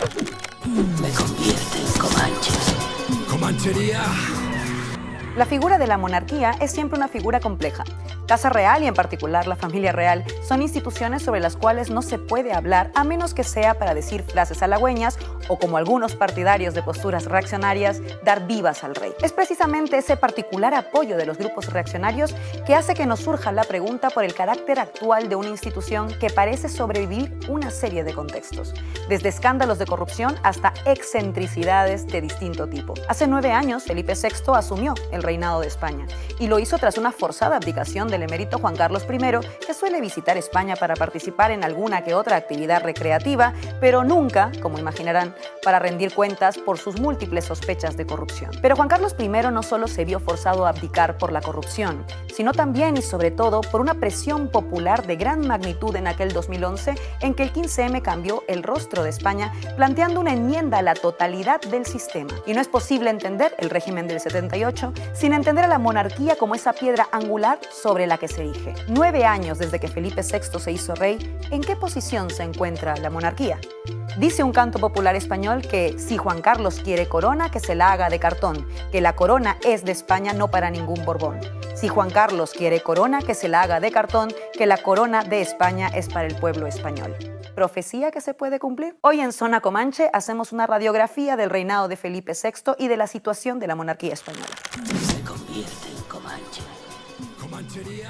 Me convierte en Comanche. ¡Comanchería! La figura de la monarquía es siempre una figura compleja. Casa Real y en particular la familia real son instituciones sobre las cuales no se puede hablar a menos que sea para decir frases halagüeñas o, como algunos partidarios de posturas reaccionarias, dar vivas al rey. Es precisamente ese particular apoyo de los grupos reaccionarios que hace que nos surja la pregunta por el carácter actual de una institución que parece sobrevivir una serie de contextos, desde escándalos de corrupción hasta excentricidades de distinto tipo. Hace 9 años, Felipe VI asumió el reinado de España y lo hizo tras una forzada abdicación del emérito Juan Carlos I, que suele visitar España para participar en alguna que otra actividad recreativa, pero nunca, como imaginarán, para rendir cuentas por sus múltiples sospechas de corrupción. Pero Juan Carlos I no solo se vio forzado a abdicar por la corrupción, sino también y sobre todo por una presión popular de gran magnitud en aquel 2011 en que el 15M cambió el rostro de España planteando una enmienda a la totalidad del sistema. Y no es posible entender el régimen del 78 sin entender a la monarquía como esa piedra angular sobre la que se erige. 9 años desde que Felipe VI se hizo rey, ¿en qué posición se encuentra la monarquía? Dice un canto popular español que si Juan Carlos quiere corona, que se la haga de cartón, que la corona es de España, no para ningún Borbón. Si Juan Carlos quiere corona, que se la haga de cartón, que la corona de España es para el pueblo español. ¿Profecía que se puede cumplir? Hoy en Zona Comanche hacemos una radiografía del reinado de Felipe VI y de la situación de la monarquía española. Se convierte en Comanche. ¡Comanchería!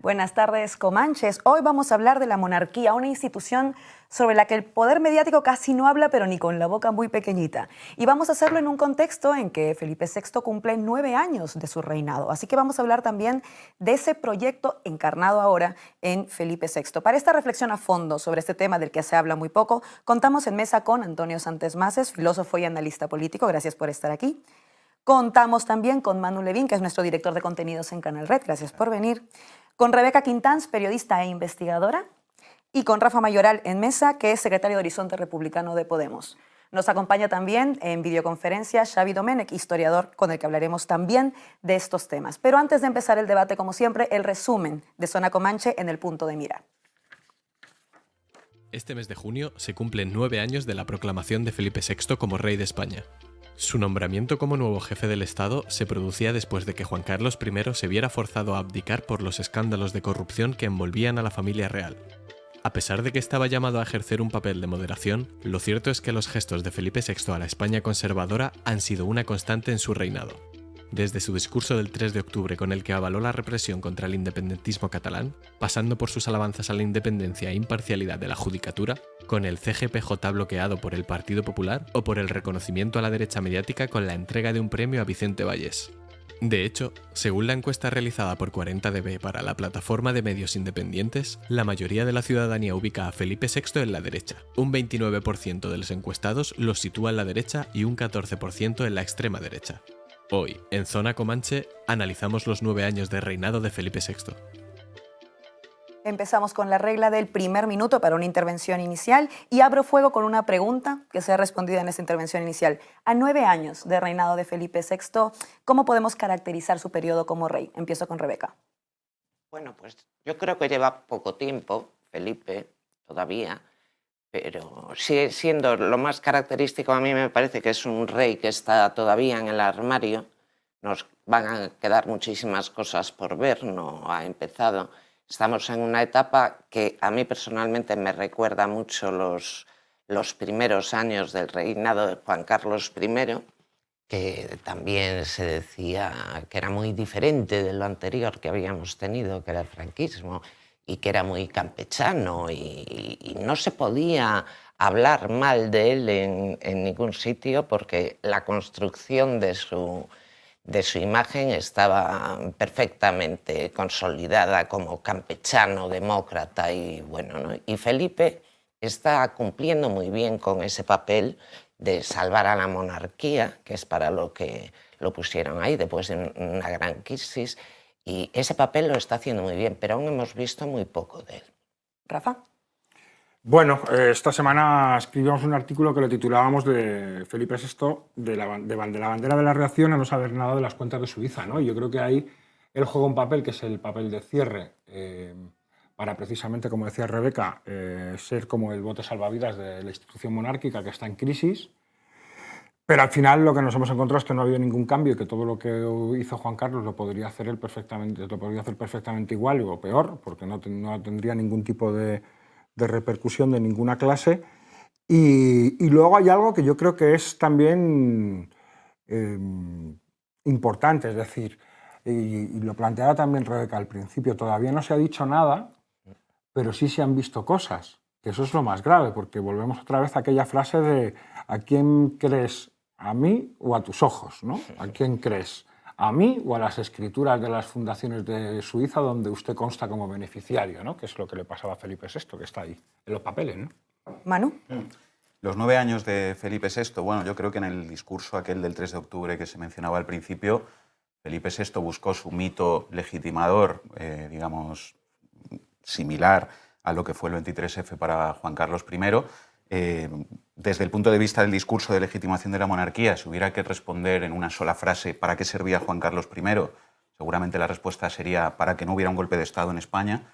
Buenas tardes, Comanches. Hoy vamos a hablar de la monarquía, una institución sobre la que el poder mediático casi no habla, pero ni con la boca muy pequeñita. Y vamos a hacerlo en un contexto en que Felipe VI cumple 9 años de su reinado. Así que vamos a hablar también de ese proyecto encarnado ahora en Felipe VI. Para esta reflexión a fondo sobre este tema del que se habla muy poco, contamos en mesa con Antonio Santes Mases, filósofo y analista político. Gracias por estar aquí. Contamos también con Manu Levín, que es nuestro director de contenidos en Canal Red. Gracias por venir. Con Rebeca Quintanz, periodista e investigadora, y con Rafa Mayoral en mesa, que es secretario de Horizonte Republicano de Podemos. Nos acompaña también en videoconferencia Xavi Domènech, historiador, con el que hablaremos también de estos temas. Pero antes de empezar el debate, como siempre, el resumen de Zona Comanche en el punto de mira. Este mes de junio se cumplen 9 años de la proclamación de Felipe VI como rey de España. Su nombramiento como nuevo jefe del Estado se producía después de que Juan Carlos I se viera forzado a abdicar por los escándalos de corrupción que envolvían a la familia real. A pesar de que estaba llamado a ejercer un papel de moderación, lo cierto es que los gestos de Felipe VI a la España conservadora han sido una constante en su reinado. Desde su discurso del 3 de octubre con el que avaló la represión contra el independentismo catalán, pasando por sus alabanzas a la independencia e imparcialidad de la judicatura, con el CGPJ bloqueado por el Partido Popular o por el reconocimiento a la derecha mediática con la entrega de un premio a Vicente Valles. De hecho, según la encuesta realizada por 40DB para la plataforma de medios independientes, la mayoría de la ciudadanía ubica a Felipe VI en la derecha. Un 29% de los encuestados los sitúa en la derecha y un 14% en la extrema derecha. Hoy, en Zona Comanche, analizamos los 9 años de reinado de Felipe VI. Empezamos con la regla del primer minuto para una intervención inicial y abro fuego con una pregunta que se ha respondido en esta intervención inicial. A 9 años de reinado de Felipe VI, ¿cómo podemos caracterizar su periodo como rey? Empiezo con Rebeca. Bueno, pues yo creo que lleva poco tiempo, Felipe, todavía, pero sigue siendo lo más característico. A mí me parece que es un rey que está todavía en el armario. Nos van a quedar muchísimas cosas por ver, no ha empezado. Estamos en una etapa que a mí personalmente me recuerda mucho los primeros años del reinado de Juan Carlos I, que también se decía que era muy diferente de lo anterior que habíamos tenido, que era el franquismo, y que era muy campechano y no se podía hablar mal de él en ningún sitio porque la construcción de su imagen estaba perfectamente consolidada como campechano, demócrata y bueno, ¿no? Y Felipe está cumpliendo muy bien con ese papel de salvar a la monarquía, que es para lo que lo pusieron ahí después de una gran crisis, y ese papel lo está haciendo muy bien, pero aún hemos visto muy poco de él. Rafa. Bueno, esta semana escribimos un artículo que lo titulábamos de Felipe VI de la bandera de la reacción a no saber nada de las cuentas de Suiza, ¿no? Y yo creo que ahí él juega un papel que es el papel de cierre para precisamente, como decía Rebeca, ser como el bote salvavidas de la institución monárquica que está en crisis. Pero al final lo que nos hemos encontrado es que no ha habido ningún cambio y que todo lo que hizo Juan Carlos lo podría hacer él perfectamente, lo podría hacer perfectamente igual o peor, porque no tendría ningún tipo de repercusión de ninguna clase. Y luego hay algo que yo creo que es también importante, es decir, y lo planteaba también Rebeca al principio, todavía no se ha dicho nada, pero sí se han visto cosas, que eso es lo más grave, porque volvemos otra vez a aquella frase de ¿a quién crees? ¿A mí o a tus ojos? ¿No? ¿A quién crees? ¿A mí o a las escrituras de las fundaciones de Suiza donde usted consta como beneficiario? ¿No? Que es lo que le pasaba a Felipe VI, que está ahí en los papeles, ¿no? Manu. Los 9 años de Felipe VI, bueno, yo creo que en el discurso aquel del 3 de octubre que se mencionaba al principio, Felipe VI buscó su mito legitimador, digamos, similar a lo que fue el 23F para Juan Carlos I. Desde el punto de vista del discurso de legitimación de la monarquía, si hubiera que responder en una sola frase ¿para qué servía Juan Carlos I?, seguramente la respuesta sería para que no hubiera un golpe de Estado en España.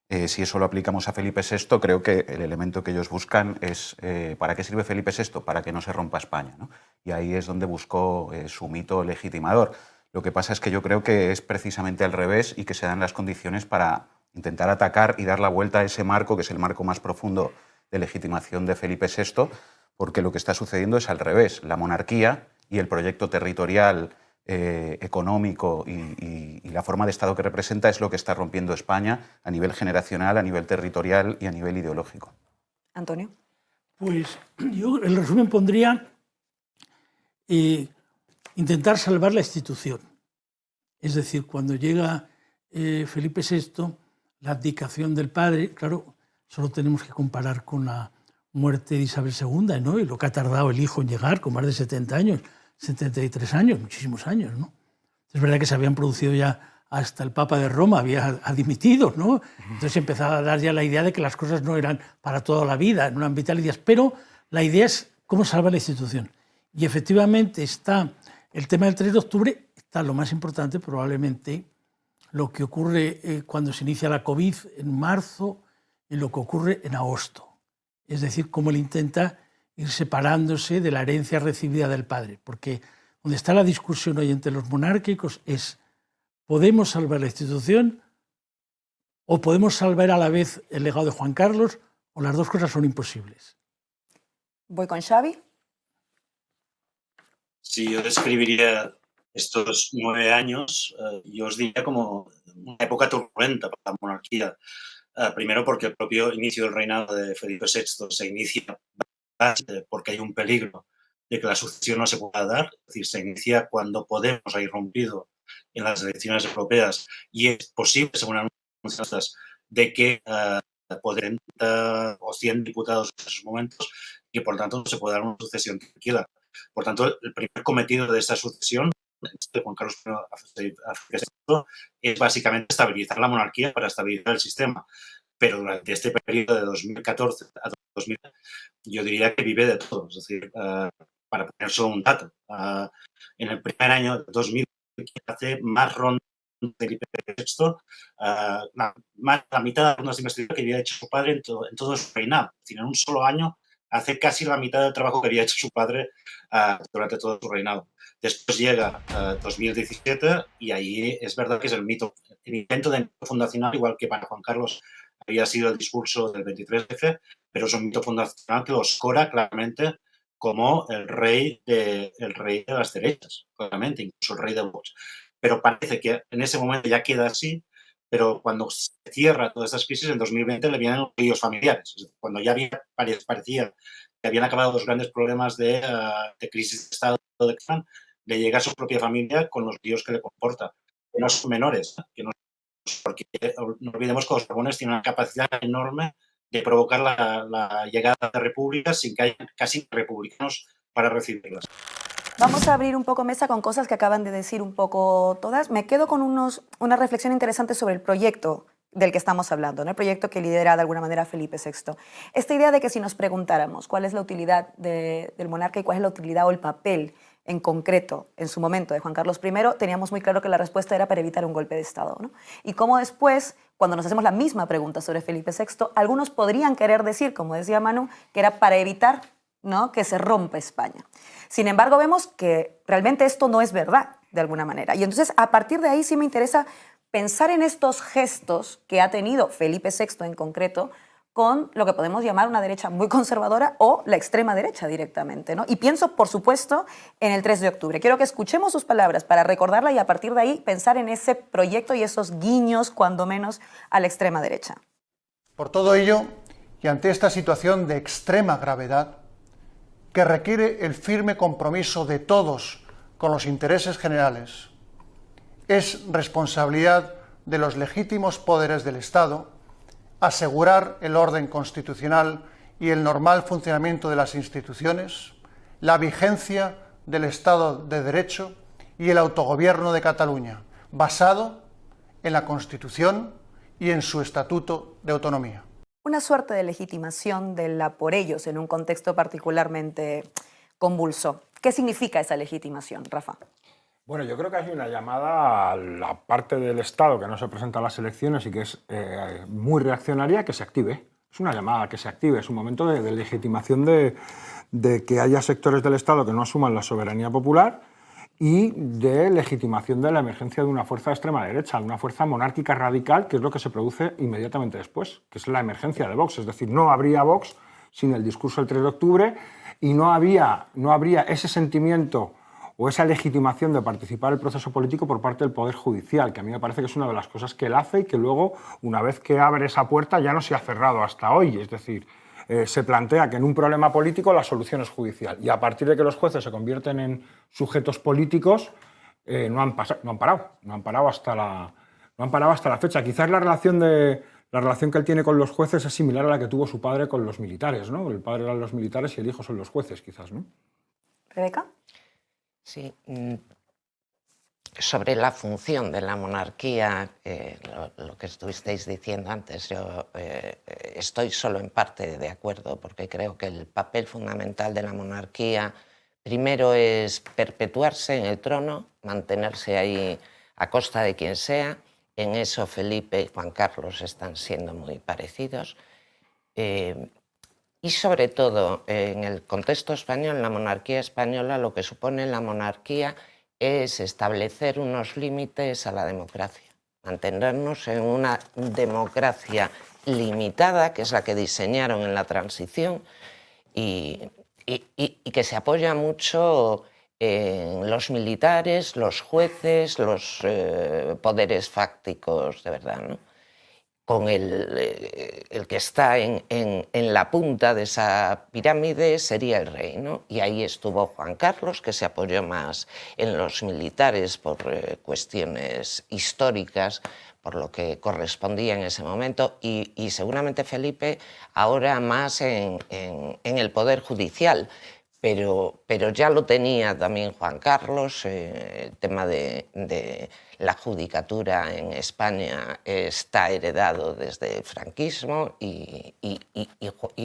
Si eso lo aplicamos a Felipe VI, creo que el elemento que ellos buscan es ¿para qué sirve Felipe VI? Para que no se rompa España, ¿no? Y ahí es donde buscó su mito legitimador. Lo que pasa es que yo creo que es precisamente al revés y que se dan las condiciones para intentar atacar y dar la vuelta a ese marco, que es el marco más profundo de legitimación de Felipe VI, porque lo que está sucediendo es al revés. La monarquía y el proyecto territorial, económico y la forma de Estado que representa es lo que está rompiendo España a nivel generacional, a nivel territorial y a nivel ideológico. Antonio. Pues yo en resumen pondría intentar salvar la institución. Es decir, cuando llega Felipe VI, la abdicación del padre, claro, solo tenemos que comparar con la muerte de Isabel II, ¿no? Y lo que ha tardado el hijo en llegar, con más de 70 años, 73 años, muchísimos años, ¿no? Es verdad que se habían producido ya, hasta el Papa de Roma había dimitido, ¿no? Entonces empezaba a dar ya la idea de que las cosas no eran para toda la vida, no eran vitales, pero la idea es cómo salvar la institución. Y efectivamente está el tema del 3 de octubre, está lo más importante probablemente, lo que ocurre cuando se inicia la COVID en marzo y lo que ocurre en agosto. Es decir, cómo él intenta ir separándose de la herencia recibida del padre. Porque donde está la discusión hoy entre los monárquicos es ¿podemos salvar la institución o podemos salvar a la vez el legado de Juan Carlos o las dos cosas son imposibles? Voy con Xavi. Si yo describiría estos 9 años, yo os diría como una época turbulenta para la monarquía. Primero porque el propio inicio del reinado de Felipe VI se inicia porque hay un peligro de que la sucesión no se pueda dar, es decir, se inicia cuando Podemos ha irrumpido en las elecciones europeas y es posible, según anuncios, de que Podemos 100 diputados en esos momentos y por tanto no se puede dar una sucesión tranquila. Por tanto, el primer cometido de esta sucesión de Juan Carlos I es básicamente estabilizar la monarquía para estabilizar el sistema. Pero durante este periodo de 2014 a 2000, yo diría que vive de todo. Es decir, para poner solo un dato, en el primer año de 2000 hace más rondas de Felipe VI, más la mitad de las rondas de investigación que había hecho su padre en todo su reinado. Es decir, en un solo año hace casi la mitad del trabajo que había hecho su padre durante todo su reinado. Después llega 2017 y ahí es verdad que es el intento de mito fundacional, igual que para Juan Carlos había sido el discurso del 23F, pero es un mito fundacional que lo escora claramente como el rey de las derechas, claramente, incluso el rey de Vox. Pero parece que en ese momento ya queda así, pero cuando se cierra todas estas crisis, en 2020 le vienen los líos familiares. Cuando ya parecía que habían acabado los grandes problemas de crisis de Estado, le llega a su propia familia con los líos que le comporta. Que no son menores, porque no olvidemos que los Borbones tienen una capacidad enorme de provocar la llegada de repúblicas sin que haya casi republicanos para recibirlas. Vamos a abrir un poco mesa con cosas que acaban de decir un poco todas. Me quedo con una reflexión interesante sobre el proyecto del que estamos hablando, ¿no? El proyecto que lidera de alguna manera Felipe VI. Esta idea de que si nos preguntáramos cuál es la utilidad del monarca y cuál es la utilidad o el papel en concreto, en su momento, de Juan Carlos I, teníamos muy claro que la respuesta era para evitar un golpe de Estado, ¿no? Y cómo después, cuando nos hacemos la misma pregunta sobre Felipe VI, algunos podrían querer decir, como decía Manu, que era para evitar, ¿no?, que se rompa España. Sin embargo, vemos que realmente esto no es verdad, de alguna manera. Y entonces, a partir de ahí sí me interesa pensar en estos gestos que ha tenido Felipe VI en concreto con lo que podemos llamar una derecha muy conservadora o la extrema derecha directamente, ¿no? Y pienso, por supuesto, en el 3 de octubre. Quiero que escuchemos sus palabras para recordarla y a partir de ahí pensar en ese proyecto y esos guiños, cuando menos, a la extrema derecha. Por todo ello, y ante esta situación de extrema gravedad, que requiere el firme compromiso de todos con los intereses generales, es responsabilidad de los legítimos poderes del Estado asegurar el orden constitucional y el normal funcionamiento de las instituciones, la vigencia del Estado de Derecho y el autogobierno de Cataluña, basado en la Constitución y en su Estatuto de Autonomía. Una suerte de legitimación de la por ellos en un contexto particularmente convulso. ¿Qué significa esa legitimación, Rafa? Bueno, yo creo que hay una llamada a la parte del Estado que no se presenta a las elecciones y que es muy reaccionaria, que se active. Es una llamada a que se active, es un momento de legitimación de que haya sectores del Estado que no asuman la soberanía popular y de legitimación de la emergencia de una fuerza de extrema derecha, de una fuerza monárquica radical, que es lo que se produce inmediatamente después, que es la emergencia de Vox. Es decir, no habría Vox sin el discurso del 3 de octubre y no habría ese sentimiento o esa legitimación de participar en el proceso político por parte del Poder Judicial, que a mí me parece que es una de las cosas que él hace y que luego, una vez que abre esa puerta, ya no se ha cerrado hasta hoy. Es decir, se plantea que en un problema político la solución es judicial. Y a partir de que los jueces se convierten en sujetos políticos, no han parado hasta la fecha. Quizás la relación que él tiene con los jueces es similar a la que tuvo su padre con los militares, ¿no? El padre eran los militares y el hijo son los jueces, quizás, ¿no? ¿Rebeca? Sí, sobre la función de la monarquía, lo que estuvisteis diciendo antes, yo estoy solo en parte de acuerdo, porque creo que el papel fundamental de la monarquía primero es perpetuarse en el trono, mantenerse ahí a costa de quien sea. En eso Felipe y Juan Carlos están siendo muy parecidos. Y sobre todo, en el contexto español, la monarquía española, lo que supone la monarquía es establecer unos límites a la democracia, mantenernos en una democracia limitada, que es la que diseñaron en la transición, y que se apoya mucho en los militares, los jueces, los poderes fácticos de verdad, ¿no? Con el que está en la punta de esa pirámide sería el rey, ¿no? Y ahí estuvo Juan Carlos, que se apoyó más en los militares por cuestiones históricas, por lo que correspondía en ese momento, y seguramente Felipe ahora más en el poder judicial. Pero ya lo tenía también Juan Carlos, el tema de la judicatura en España está heredado desde el franquismo y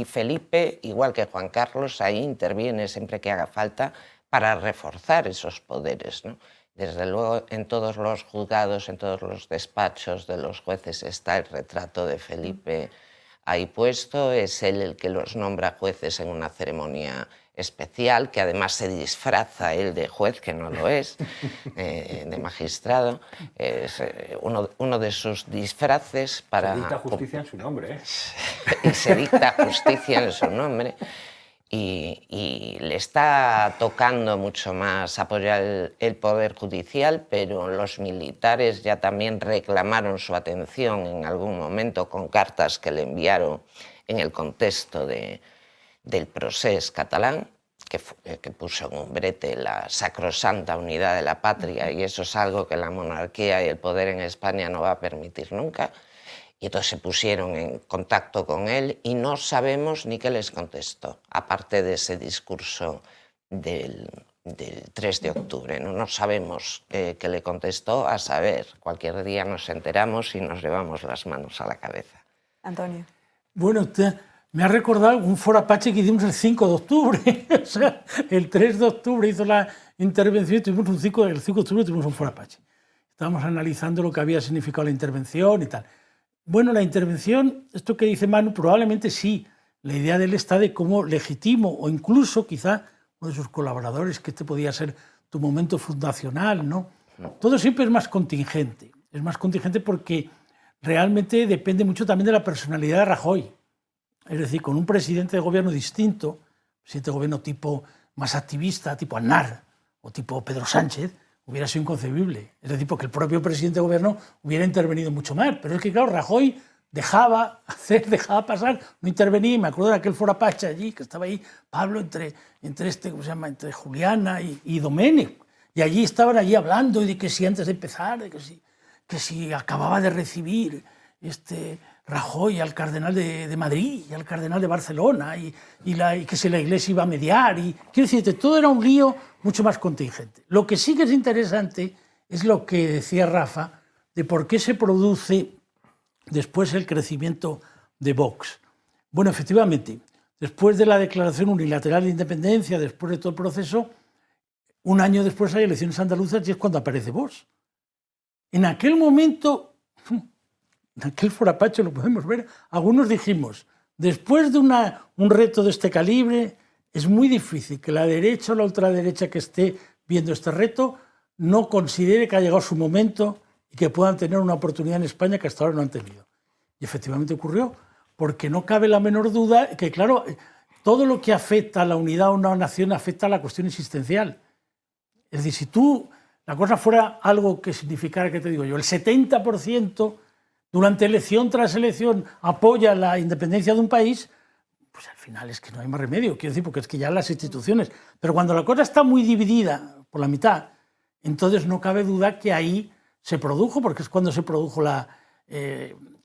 Felipe, igual que Juan Carlos, ahí interviene siempre que haga falta para reforzar esos poderes, ¿no? Desde luego, en todos los juzgados, en todos los despachos de los jueces está el retrato de Felipe ahí puesto, es él el que los nombra jueces en una ceremonia especial, que además se disfraza él de juez, que no lo es, de magistrado. Es uno de sus disfraces para... Se dicta justicia en su nombre, ¿eh? Y se dicta justicia en su nombre. Y le está tocando mucho más apoyar el Poder Judicial, pero los militares ya también reclamaron su atención en algún momento con cartas que le enviaron en el contexto del procés catalán, que puso en un brete la sacrosanta unidad de la patria, y eso es algo que la monarquía y el poder en España no va a permitir nunca. Y entonces se pusieron en contacto con él y no sabemos ni qué les contestó, aparte de ese discurso del 3 de octubre. No sabemos qué le contestó, a saber, cualquier día nos enteramos y nos llevamos las manos a la cabeza. Antonio. Bueno, me ha recordado un foro Apache que hicimos el 5 de octubre. O sea, el 3 de octubre hizo la intervención y tuvimos el 5 de octubre tuvimos un foro Apache. Estábamos analizando lo que había significado la intervención y tal. Bueno, la intervención, esto que dice Manu, probablemente sí. La idea de él está de cómo legítimo, o incluso quizá uno de sus colaboradores, que este podía ser tu momento fundacional, ¿no? Todo siempre es más contingente. Es más contingente porque realmente depende mucho también de la personalidad de Rajoy. Es decir, con un presidente de gobierno distinto, presidente de gobierno tipo más activista, tipo Aznar o tipo Pedro Sánchez, hubiera sido inconcebible. Es decir, porque el propio presidente de gobierno hubiera intervenido mucho más. Pero es que, claro, Rajoy dejaba hacer, dejaba pasar, no intervenía. Me acuerdo de aquel foro Apache allí, que estaba ahí Pablo entre ¿cómo se llama? Entre Juliana y Domènech. Y allí estaban allí hablando de que si antes de empezar, de que si acababa de recibir Rajoy al cardenal de Madrid y al cardenal de Barcelona y que si la Iglesia iba a mediar. Quiero decirte, todo era un lío mucho más contingente. Lo que sí que es interesante es lo que decía Rafa de por qué se produce después el crecimiento de Vox. Bueno, efectivamente, después de la declaración unilateral de independencia, después de todo el proceso, un año después hay elecciones andaluzas y es cuando aparece Vox. En aquel momento, en aquel foro Apache lo podemos ver, algunos dijimos, después de un reto de este calibre, es muy difícil que la derecha o la ultraderecha que esté viendo este reto no considere que ha llegado su momento y que puedan tener una oportunidad en España que hasta ahora no han tenido. Y efectivamente ocurrió, porque no cabe la menor duda que, claro, todo lo que afecta a la unidad de una nación afecta a la cuestión existencial. Es decir, si la cosa fuera algo que significara, ¿qué te digo yo? El 70% durante elección tras elección apoya la independencia de un país, pues al final es que no hay más remedio, quiero decir, porque es que ya las instituciones... Pero cuando la cosa está muy dividida por la mitad, entonces no cabe duda que ahí se produjo, porque es cuando se produjo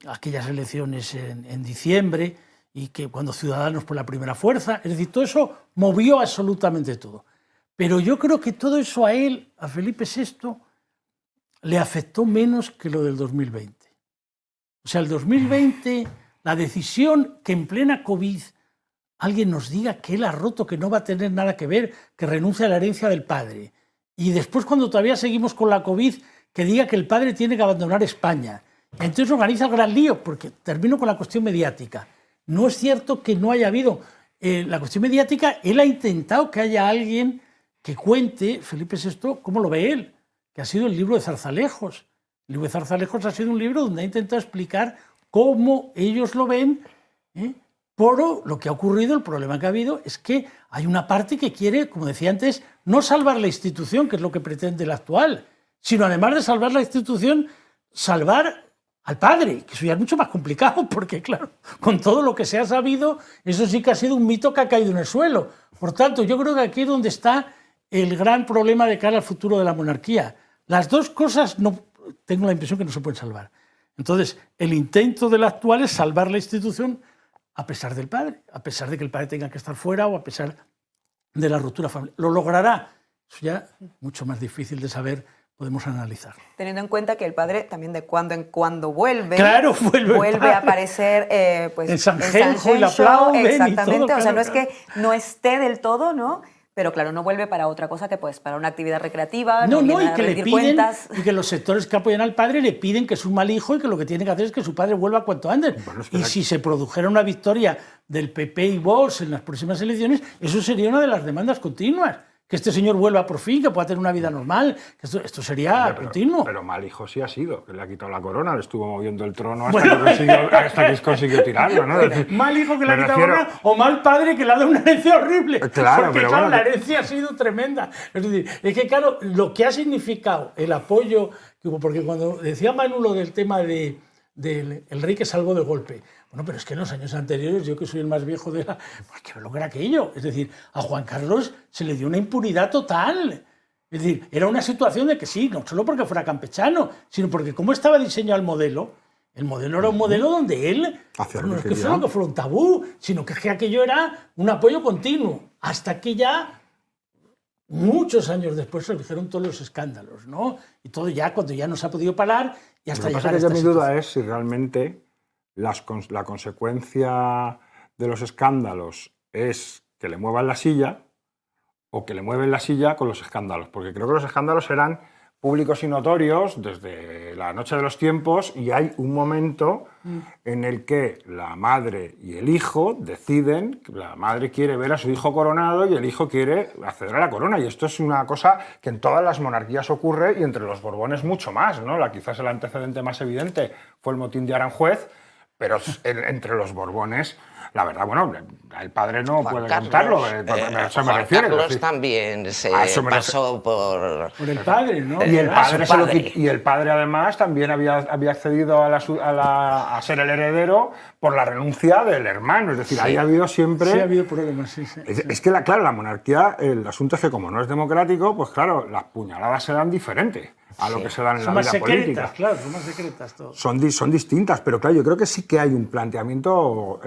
aquellas elecciones en diciembre y que cuando Ciudadanos por la primera fuerza, es decir, todo eso movió absolutamente todo. Pero yo creo que todo eso a él, a Felipe VI, le afectó menos que lo del 2020. O sea, el 2020, la decisión que en plena COVID alguien nos diga que él ha roto, que no va a tener nada que ver, que renuncia a la herencia del padre. Y después, cuando todavía seguimos con la COVID, que diga que el padre tiene que abandonar España. Entonces organiza el gran lío, porque termino con la cuestión mediática. No es cierto que no haya habido la cuestión mediática. Él ha intentado que haya alguien que cuente, Felipe VI, cómo lo ve él, que ha sido el libro de Zarzalejos. El libro de Zarzalejos ha sido un libro donde ha intentado explicar cómo ellos lo ven. Por lo que ha ocurrido, el problema que ha habido es que hay una parte que quiere, como decía antes, no salvar la institución, que es lo que pretende el actual, sino además de salvar la institución, salvar al padre, que eso ya es mucho más complicado, porque claro, con todo lo que se ha sabido, eso sí que ha sido un mito que ha caído en el suelo. Por tanto, yo creo que aquí es donde está el gran problema de cara al futuro de la monarquía. Las dos cosas tengo la impresión que no se pueden salvar. Entonces, el intento del actual es salvar la institución a pesar del padre, a pesar de que el padre tenga que estar fuera o a pesar de la ruptura familiar. ¿Lo logrará? Eso ya mucho más difícil de saber, podemos analizar. Teniendo en cuenta que el padre también de cuando en cuando vuelve, claro, vuelve a aparecer pues, en San Geljo y la Show, aplauden. exactamente, Y todo, o sea, claro, no es que no esté del todo, ¿no? Pero claro, no vuelve para otra cosa que pues para una actividad recreativa, no, viene y a que le rendir piden, cuentas. y que los sectores que apoyan al padre le piden que es un mal hijo y que lo que tiene que hacer es que su padre vuelva cuanto antes. Bueno, es que si se produjera una victoria del PP y Vox en las próximas elecciones, eso sería una de las demandas continuas. Que este señor vuelva por fin, que pueda tener una vida normal, que esto sería continuo. Pero mal hijo sí ha sido, que le ha quitado la corona, le estuvo moviendo el trono hasta que consiguió tirarlo, ¿no? Mal hijo que le ha quitado la corona o mal padre que le ha dado una herencia horrible. Claro, porque pero claro, bueno, la herencia ha sido tremenda. Es decir, es que claro, lo que ha significado el apoyo, porque cuando decía Manu lo del tema del rey que salvó de golpe, bueno, pero es que en los años anteriores, yo que soy el más viejo de pues que logra aquello. Es decir, a Juan Carlos se le dio una impunidad total. Es decir, era una situación de que sí, no solo porque fuera campechano, sino porque cómo estaba diseñado el modelo era un modelo donde él, no es que fuera un tabú, sino que aquello era un apoyo continuo, hasta que ya muchos años después se dijeron todos los escándalos, ¿no? Y todo ya, cuando ya no se ha podido parar, y hasta llegar a esta situación. Mi duda es si realmente la consecuencia de los escándalos es que le muevan la silla o que le mueven la silla con los escándalos, porque creo que los escándalos eran públicos y notorios desde la noche de los tiempos, y hay un momento en el que la madre y el hijo deciden que la madre quiere ver a su hijo coronado y el hijo quiere acceder a la corona, y esto es una cosa que en todas las monarquías ocurre, y entre los Borbones mucho más, ¿no? Quizás el antecedente más evidente fue el motín de Aranjuez, pero entre los Borbones, la verdad, bueno, el padre no puede contarlo, a eso me refiero. Carlos también se pasó por el padre, ¿no? Y el padre además también había accedido a ser el heredero por la renuncia del hermano, es decir, ahí ha habido siempre... Sí, ha habido problemas, sí. Es que, claro, la monarquía, el asunto es que como no es democrático, pues claro, las puñaladas se dan diferentes a lo que se dan en la vida política. Claro, son más secretas todas. Son distintas, pero claro, yo creo que sí que hay un planteamiento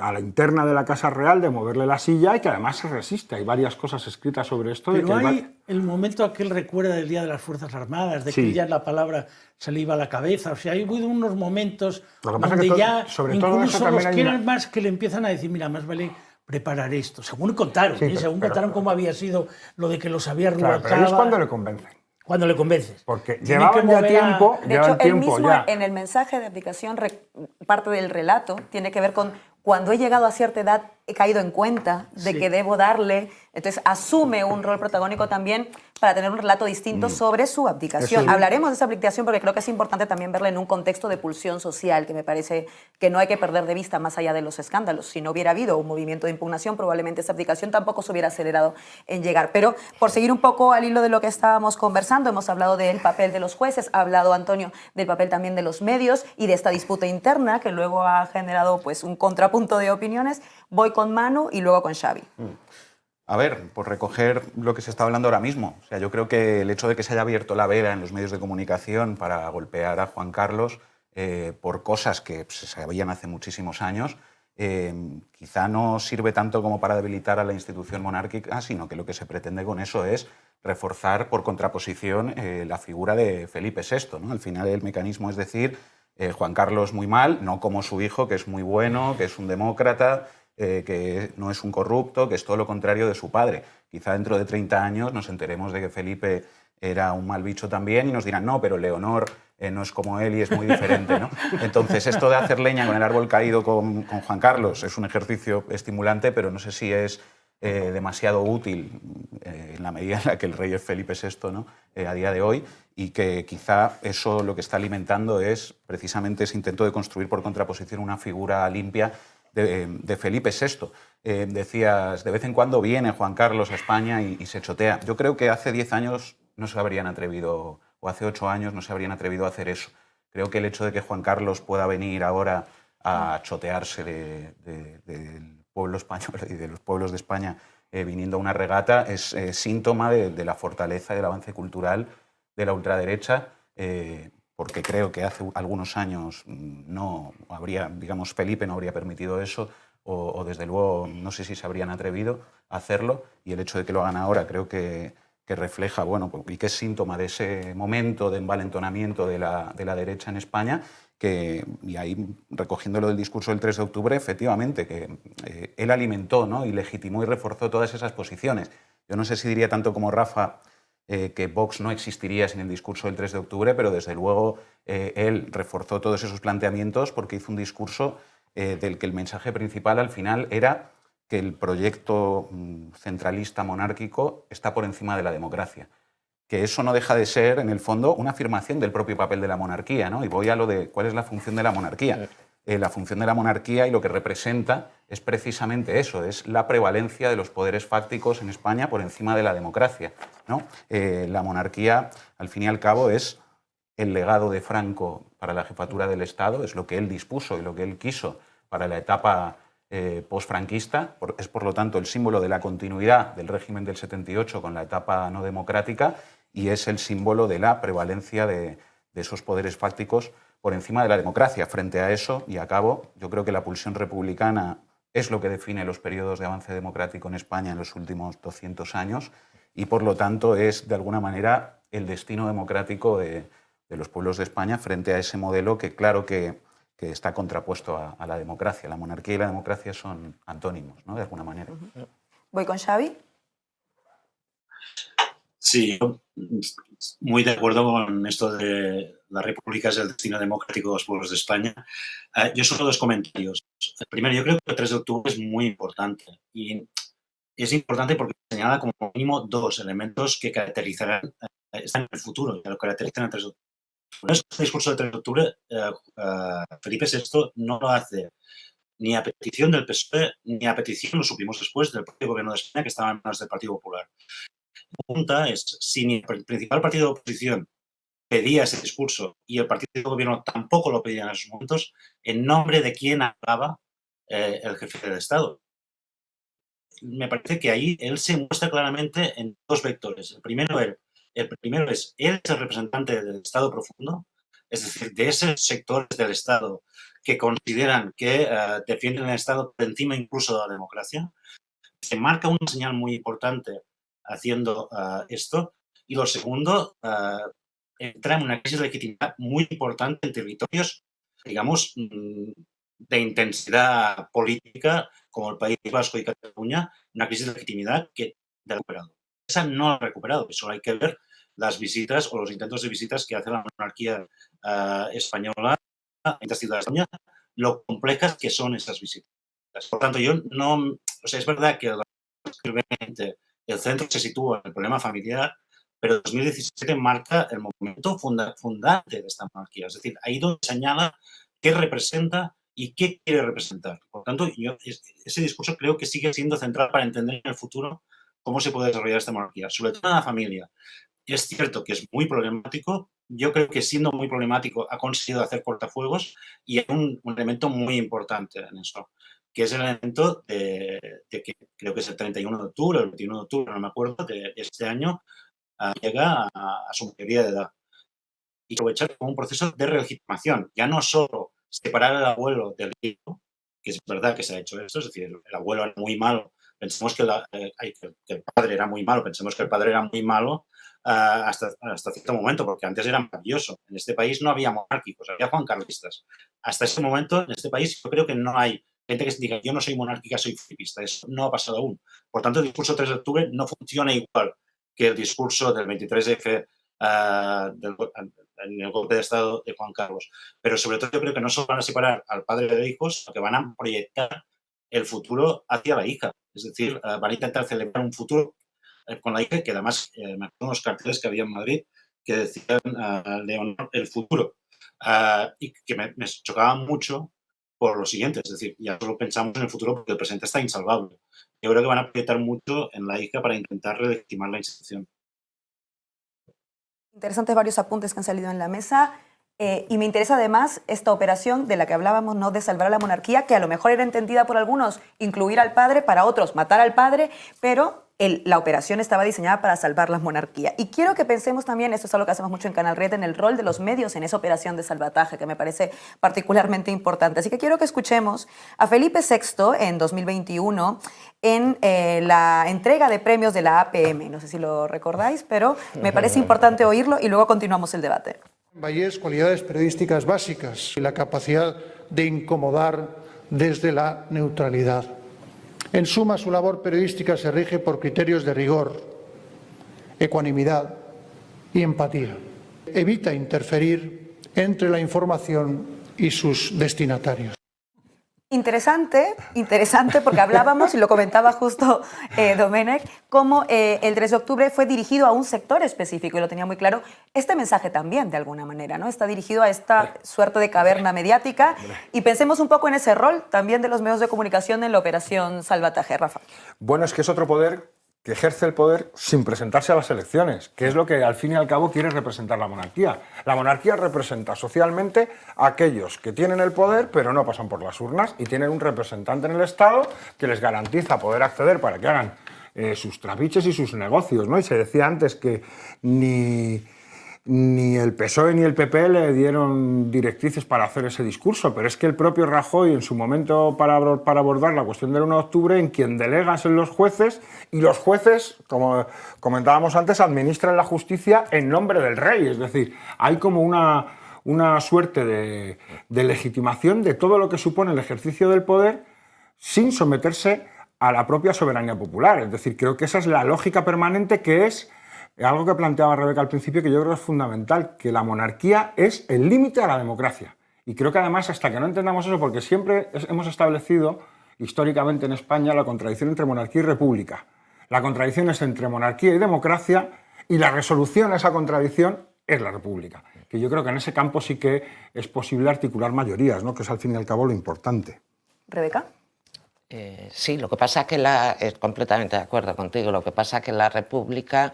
a la interna de la Casa Real de moverle la silla y que además se resiste. Hay varias cosas escritas sobre esto. Pero hay el momento aquel recuerda del Día de las Fuerzas Armadas, de que ya la palabra se le iba a la cabeza. O sea, hay habido unos momentos donde ya sobre todo incluso los que eran más que le empiezan a decir, mira, más vale preparar esto. Según contaron, contaron cómo había sido lo de que los había rubricado. Claro, pero es cuando le convencen. Cuando le convences. Porque llevaban ya tiempo. De hecho, él mismo en el mensaje de abdicación, parte del relato tiene que ver con cuando he llegado a cierta edad, he caído en cuenta de que debo darle. Entonces, asume un rol protagónico también para tener un relato distinto sobre su abdicación. Hablaremos de esa abdicación porque creo que es importante también verla en un contexto de pulsión social, que me parece que no hay que perder de vista más allá de los escándalos. Si no hubiera habido un movimiento de impugnación, probablemente esa abdicación tampoco se hubiera acelerado en llegar. Pero por seguir un poco al hilo de lo que estábamos conversando, hemos hablado del papel de los jueces, ha hablado Antonio del papel también de los medios y de esta disputa interna que luego ha generado pues, un contrapunto de opiniones. Voy con Manu y luego con Xavi. A ver, por recoger lo que se está hablando ahora mismo. O sea, yo creo que el hecho de que se haya abierto la veda en los medios de comunicación para golpear a Juan Carlos por cosas que se sabían hace muchísimos años, quizá no sirve tanto como para debilitar a la institución monárquica, sino que lo que se pretende con eso es reforzar por contraposición la figura de Felipe VI, ¿no? Al final el mecanismo es decir, Juan Carlos muy mal, no como su hijo, que es muy bueno, que es un demócrata, que no es un corrupto, que es todo lo contrario de su padre. Quizá dentro de 30 años nos enteremos de que Felipe era un mal bicho también y nos dirán, no, pero Leonor no es como él y es muy diferente, ¿no? Entonces, esto de hacer leña con el árbol caído con Juan Carlos es un ejercicio estimulante, pero no sé si es demasiado útil en la medida en la que el rey es Felipe VI, ¿no? A día de hoy, y que quizá eso lo que está alimentando es precisamente ese intento de construir por contraposición una figura limpia de Felipe VI. Decías, de vez en cuando viene Juan Carlos a España y se chotea. Yo creo que hace 10 años no se habrían atrevido, o hace 8 años no se habrían atrevido a hacer eso. Creo que el hecho de que Juan Carlos pueda venir ahora a chotearse del pueblo español y de los pueblos de España viniendo a una regata es síntoma de la fortaleza y del avance cultural de la ultraderecha, porque creo que hace algunos años no habría, digamos, Felipe no habría permitido eso, o desde luego no sé si se habrían atrevido a hacerlo, y el hecho de que lo hagan ahora creo que refleja, bueno, y que es síntoma de ese momento de envalentonamiento de la derecha en España, y ahí recogiéndolo del discurso del 3 de octubre, efectivamente, que él alimentó, ¿no? Y legitimó y reforzó todas esas posiciones. Yo no sé si diría tanto como Rafa que Vox no existiría sin el discurso del 3 de octubre, pero desde luego él reforzó todos esos planteamientos porque hizo un discurso del que el mensaje principal al final era que el proyecto centralista monárquico está por encima de la democracia. Que eso no deja de ser, en el fondo, una afirmación del propio papel de la monarquía, ¿no? Y voy a lo de cuál es la función de la monarquía. La función de la monarquía y lo que representa es precisamente eso, es la prevalencia de los poderes fácticos en España por encima de la democracia, ¿no? La monarquía, al fin y al cabo, es el legado de Franco para la jefatura del Estado, es lo que él dispuso y lo que él quiso para la etapa postfranquista, es por lo tanto el símbolo de la continuidad del régimen del 78 con la etapa no democrática y es el símbolo de la prevalencia de esos poderes fácticos por encima de la democracia. Frente a eso, y acabo, yo creo que la pulsión republicana es lo que define los periodos de avance democrático en España en los últimos 200 años y por lo tanto es de alguna manera el destino democrático de los pueblos de España frente a ese modelo que claro que está contrapuesto a la democracia. La monarquía y la democracia son antónimos, ¿no? De alguna manera. ¿Voy con Xavi? Sí, yo muy de acuerdo con esto de la República es el destino democrático de los pueblos de España. Yo solo dos comentarios. El primero, yo creo que el 3 de octubre es muy importante y es importante porque señala como mínimo dos elementos que caracterizarán están en el futuro, que lo caracterizan el 3 de octubre. Uno es que el discurso del 3 de octubre, Felipe VI no lo hace ni a petición del PSOE, ni a petición, lo supimos después, del propio gobierno de España, que estaba en manos del Partido Popular. La pregunta es, si ni el principal partido de oposición pedía ese discurso y el partido de gobierno tampoco lo pedía en esos momentos, ¿en nombre de quién hablaba el jefe del Estado? Me parece que ahí él se muestra claramente en dos vectores. El primero es, él es el representante del Estado profundo, es decir, de esos sectores del Estado que consideran que defienden el Estado por encima incluso de la democracia. Se marca una señal muy importante haciendo esto. Y lo segundo, entra en una crisis de legitimidad muy importante en territorios, digamos, de intensidad política, como el País Vasco y Cataluña, una crisis de legitimidad que ha recuperado. Esa no ha recuperado, eso hay que ver las visitas o los intentos de visitas que hace la monarquía española a distintas ciudades de España, lo complejas que son esas visitas. Por tanto, yo no... O sea, es verdad que el centro se sitúa en el problema familiar, pero 2017 marca el momento fundante de esta monarquía. Es decir, ahí donde señala qué representa y qué quiere representar. Por tanto, yo ese discurso creo que sigue siendo central para entender en el futuro cómo se puede desarrollar esta monarquía, sobre todo en la familia. Es cierto que es muy problemático. Yo creo que siendo muy problemático ha conseguido hacer cortafuegos y hay un elemento muy importante en eso, que es el elemento de que creo que es el 31 de octubre, el 21 de octubre, no me acuerdo, de este año, llega a su mayoría de edad. Y aprovechar como un proceso de relegitimación, ya no solo separar al abuelo del hijo, que es verdad que se ha hecho esto, es decir, el abuelo era muy malo, pensemos que el padre era muy malo, pensemos que el padre era muy malo hasta cierto momento, porque antes era maravilloso. En este país no había monárquicos, había juancarlistas. Hasta ese momento, en este país, yo creo que no hay gente que diga, yo no soy monárquica, soy filipista. Eso no ha pasado aún. Por tanto, el discurso 3 de octubre no funciona igual que el discurso del 23F en el golpe de Estado de Juan Carlos. Pero sobre todo yo creo que no solo van a separar al padre de hijos, sino que van a proyectar el futuro hacia la hija. Es decir, van a intentar celebrar un futuro con la hija, que además me acuerdo de unos carteles que había en Madrid que decían Leonor, el futuro. Y que me chocaba mucho por lo siguiente, es decir, ya solo pensamos en el futuro porque el presente está insalvable. Yo creo que van a proyectar mucho en la hija para intentar relegitimar la institución. Interesantes varios apuntes que han salido en la mesa. Y me interesa además esta operación de la que hablábamos, ¿no?, de salvar a la monarquía, que a lo mejor era entendida por algunos incluir al padre, para otros matar al padre, pero la operación estaba diseñada para salvar la monarquía. Y quiero que pensemos también, esto es algo que hacemos mucho en Canal Red, en el rol de los medios en esa operación de salvataje, que me parece particularmente importante. Así que quiero que escuchemos a Felipe VI en 2021 en la entrega de premios de la APM. No sé si lo recordáis, pero me parece importante oírlo y luego continuamos el debate. Vallés, cualidades periodísticas básicas y la capacidad de incomodar desde la neutralidad. En suma, su labor periodística se rige por criterios de rigor, ecuanimidad y empatía. Evita interferir entre la información y sus destinatarios. Interesante porque hablábamos, y lo comentaba justo Domènech, cómo el 3 de octubre fue dirigido a un sector específico, y lo tenía muy claro. Este mensaje también, de alguna manera, ¿no?, está dirigido a esta suerte de caverna mediática, y pensemos un poco en ese rol también de los medios de comunicación en la operación Salvataje. Rafa. Bueno, es que es otro poder que ejerce el poder sin presentarse a las elecciones, que es lo que al fin y al cabo quiere representar la monarquía. La monarquía representa socialmente a aquellos que tienen el poder pero no pasan por las urnas y tienen un representante en el Estado que les garantiza poder acceder para que hagan sus trapiches y sus negocios, ¿no? Y se decía antes que ni el PSOE ni el PP le dieron directrices para hacer ese discurso, pero es que el propio Rajoy, en su momento para abordar la cuestión del 1 de octubre, en quien delega son los jueces, y los jueces, como comentábamos antes, administran la justicia en nombre del rey. Es decir, hay como una suerte de legitimación de todo lo que supone el ejercicio del poder sin someterse a la propia soberanía popular. Es decir, creo que esa es la lógica permanente, que es algo que planteaba Rebeca al principio que yo creo que es fundamental, que la monarquía es el límite a la democracia. Y creo que además hasta que no entendamos eso, porque siempre hemos establecido históricamente en España la contradicción entre monarquía y república. La contradicción es entre monarquía y democracia y la resolución a esa contradicción es la república. Que yo creo que en ese campo sí que es posible articular mayorías, ¿no? Que es al fin y al cabo lo importante. ¿Rebeca? Sí, lo que pasa es que es completamente de acuerdo contigo, lo que pasa es que la república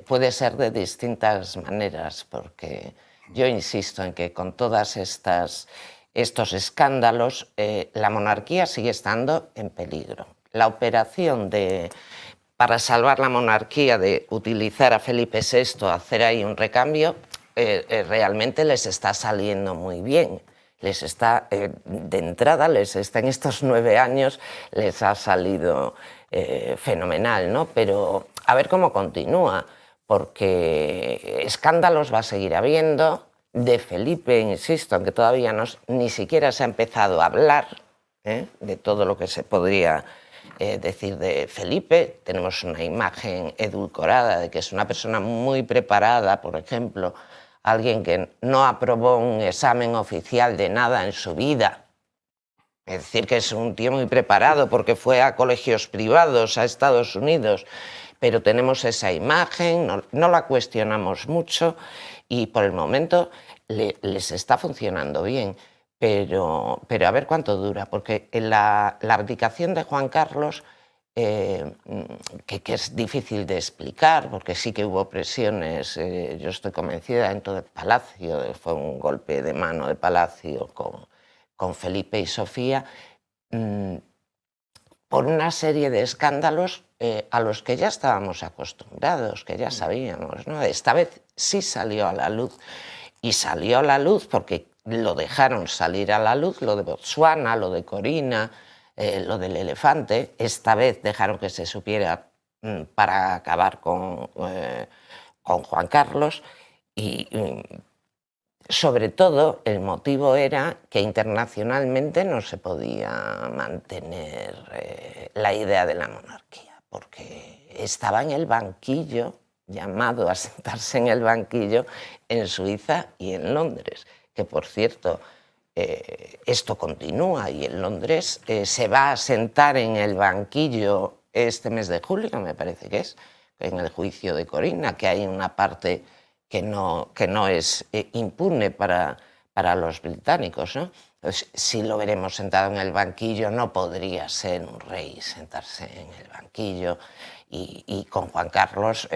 puede ser de distintas maneras, porque yo insisto en que con todas estos escándalos la monarquía sigue estando en peligro. La operación para salvar la monarquía de utilizar a Felipe VI, hacer ahí un recambio, realmente les está saliendo muy bien. Les está, de entrada, en estos 9 años les ha salido fenomenal, ¿no? Pero a ver cómo continúa, porque escándalos va a seguir habiendo. De Felipe, insisto, aunque todavía ni siquiera se ha empezado a hablar de todo lo que se podría decir de Felipe. Tenemos una imagen edulcorada de que es una persona muy preparada, por ejemplo, alguien que no aprobó un examen oficial de nada en su vida. Es decir, que es un tío muy preparado porque fue a colegios privados, a Estados Unidos, pero tenemos esa imagen, no la cuestionamos mucho y por el momento les está funcionando bien. Pero a ver cuánto dura, porque la abdicación de Juan Carlos, que es difícil de explicar, porque sí que hubo presiones, yo estoy convencida, dentro del Palacio, fue un golpe de mano de Palacio con Felipe y Sofía, por una serie de escándalos a los que ya estábamos acostumbrados, que ya sabíamos, ¿no? Esta vez sí salió a la luz, y salió a la luz porque lo dejaron salir a la luz, lo de Botsuana, lo de Corina, lo del elefante. Esta vez dejaron que se supiera para acabar con Juan Carlos y sobre todo el motivo era que internacionalmente no se podía mantener la idea de la monarquía, porque estaba en el banquillo, llamado a sentarse en el banquillo en Suiza y en Londres, que por cierto esto continúa y en Londres se va a sentar en el banquillo este mes de julio, me parece que es, en el juicio de Corina, que hay una parte que no es impune para los británicos, ¿no? Entonces, si lo veremos sentado en el banquillo, no podría ser un rey sentarse en el banquillo, y con Juan Carlos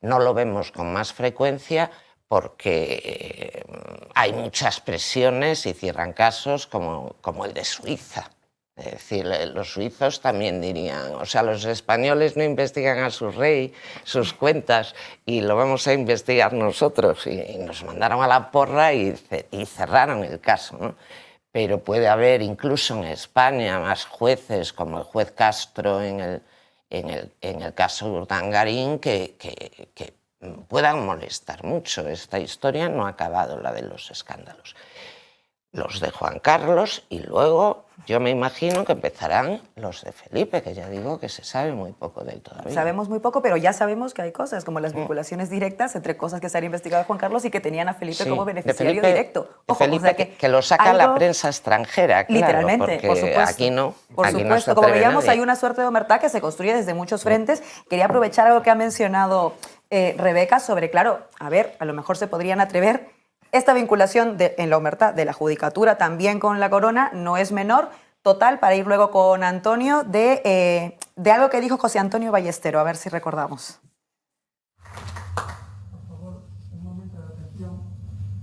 no lo vemos con más frecuencia porque hay muchas presiones y cierran casos como el de Suiza. Es decir, los suizos también dirían, o sea, los españoles no investigan a su rey, sus cuentas, y lo vamos a investigar nosotros. Y nos mandaron a la porra y cerraron el caso, ¿no? Pero puede haber incluso en España más jueces, como el juez Castro en el caso de Urdangarín, que puedan molestar mucho. Esta historia no ha acabado, la de los escándalos. Los de Juan Carlos y luego yo me imagino que empezarán los de Felipe, que ya digo que se sabe muy poco de él todavía. Sabemos muy poco, pero ya sabemos que hay cosas como las vinculaciones directas entre cosas que se han investigado de Juan Carlos y que tenían a Felipe como beneficiario directo. Ojo, Felipe, o sea que lo saca la prensa extranjera, claro, literalmente, porque por supuesto. Aquí no. Por aquí supuesto, no como se atreve veíamos, nadie. hay una suerte de omertá que se construye desde muchos frentes. Quería aprovechar algo que ha mencionado Rebeca sobre, claro, a ver, a lo mejor se podrían atrever. Esta vinculación en la omertá de la judicatura también con la corona no es menor. Total, para ir luego con Antonio, de algo que dijo José Antonio Ballestero, a ver si recordamos. Por favor, un momento de atención.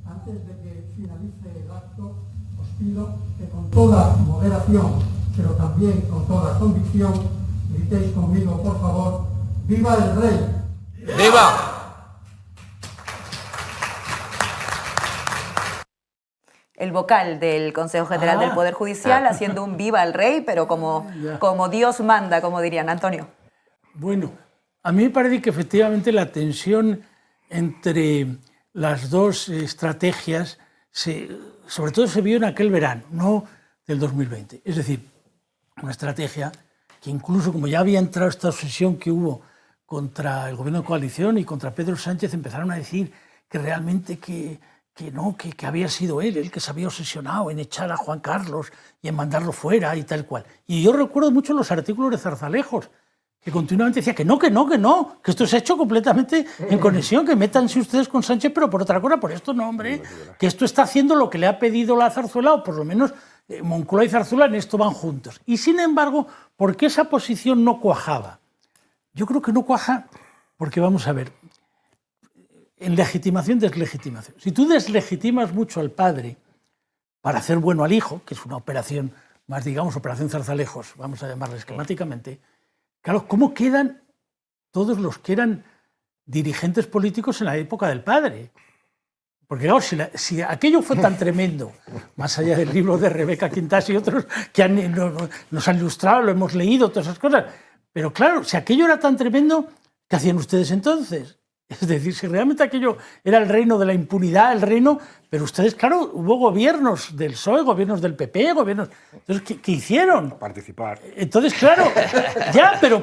Antes de que finalice el acto, os pido que con toda moderación, pero también con toda convicción, gritéis conmigo, por favor, ¡viva el rey! ¡Viva! El vocal del Consejo General del Poder Judicial haciendo un viva al rey, pero como Dios manda, como dirían. Antonio. Bueno, a mí me parece que efectivamente la tensión entre las dos estrategias, sobre todo se vio en aquel verano, no del 2020. Es decir, una estrategia que incluso como ya había entrado esta obsesión que hubo contra el gobierno de coalición y contra Pedro Sánchez empezaron a decir que realmente que había sido él el que se había obsesionado en echar a Juan Carlos y en mandarlo fuera y tal cual. Y yo recuerdo mucho los artículos de Zarzalejos, que continuamente decía que no, que esto se ha hecho completamente en conexión, que métanse ustedes con Sánchez, pero por otra cosa, por esto no, hombre, que esto está haciendo lo que le ha pedido la Zarzuela, o por lo menos Moncloa y Zarzuela en esto van juntos. Y sin embargo, ¿por qué esa posición no cuajaba? Yo creo que no cuaja porque, vamos a ver, en legitimación, deslegitimación. Si tú deslegitimas mucho al padre para hacer bueno al hijo, que es una operación más, digamos, operación Zarzalejos, vamos a llamarla esquemáticamente, claro, ¿cómo quedan todos los que eran dirigentes políticos en la época del padre? Porque claro, si aquello fue tan tremendo, más allá del libro de Rebeca Quintas y otros que nos han ilustrado, lo hemos leído, todas esas cosas, pero claro, si aquello era tan tremendo, ¿qué hacían ustedes entonces? Es decir, si realmente aquello era el reino de la impunidad, el reino, pero ustedes, claro, hubo gobiernos del PSOE, gobiernos del PP, gobiernos... Entonces, ¿qué hicieron? Participar. Entonces, claro, ya, pero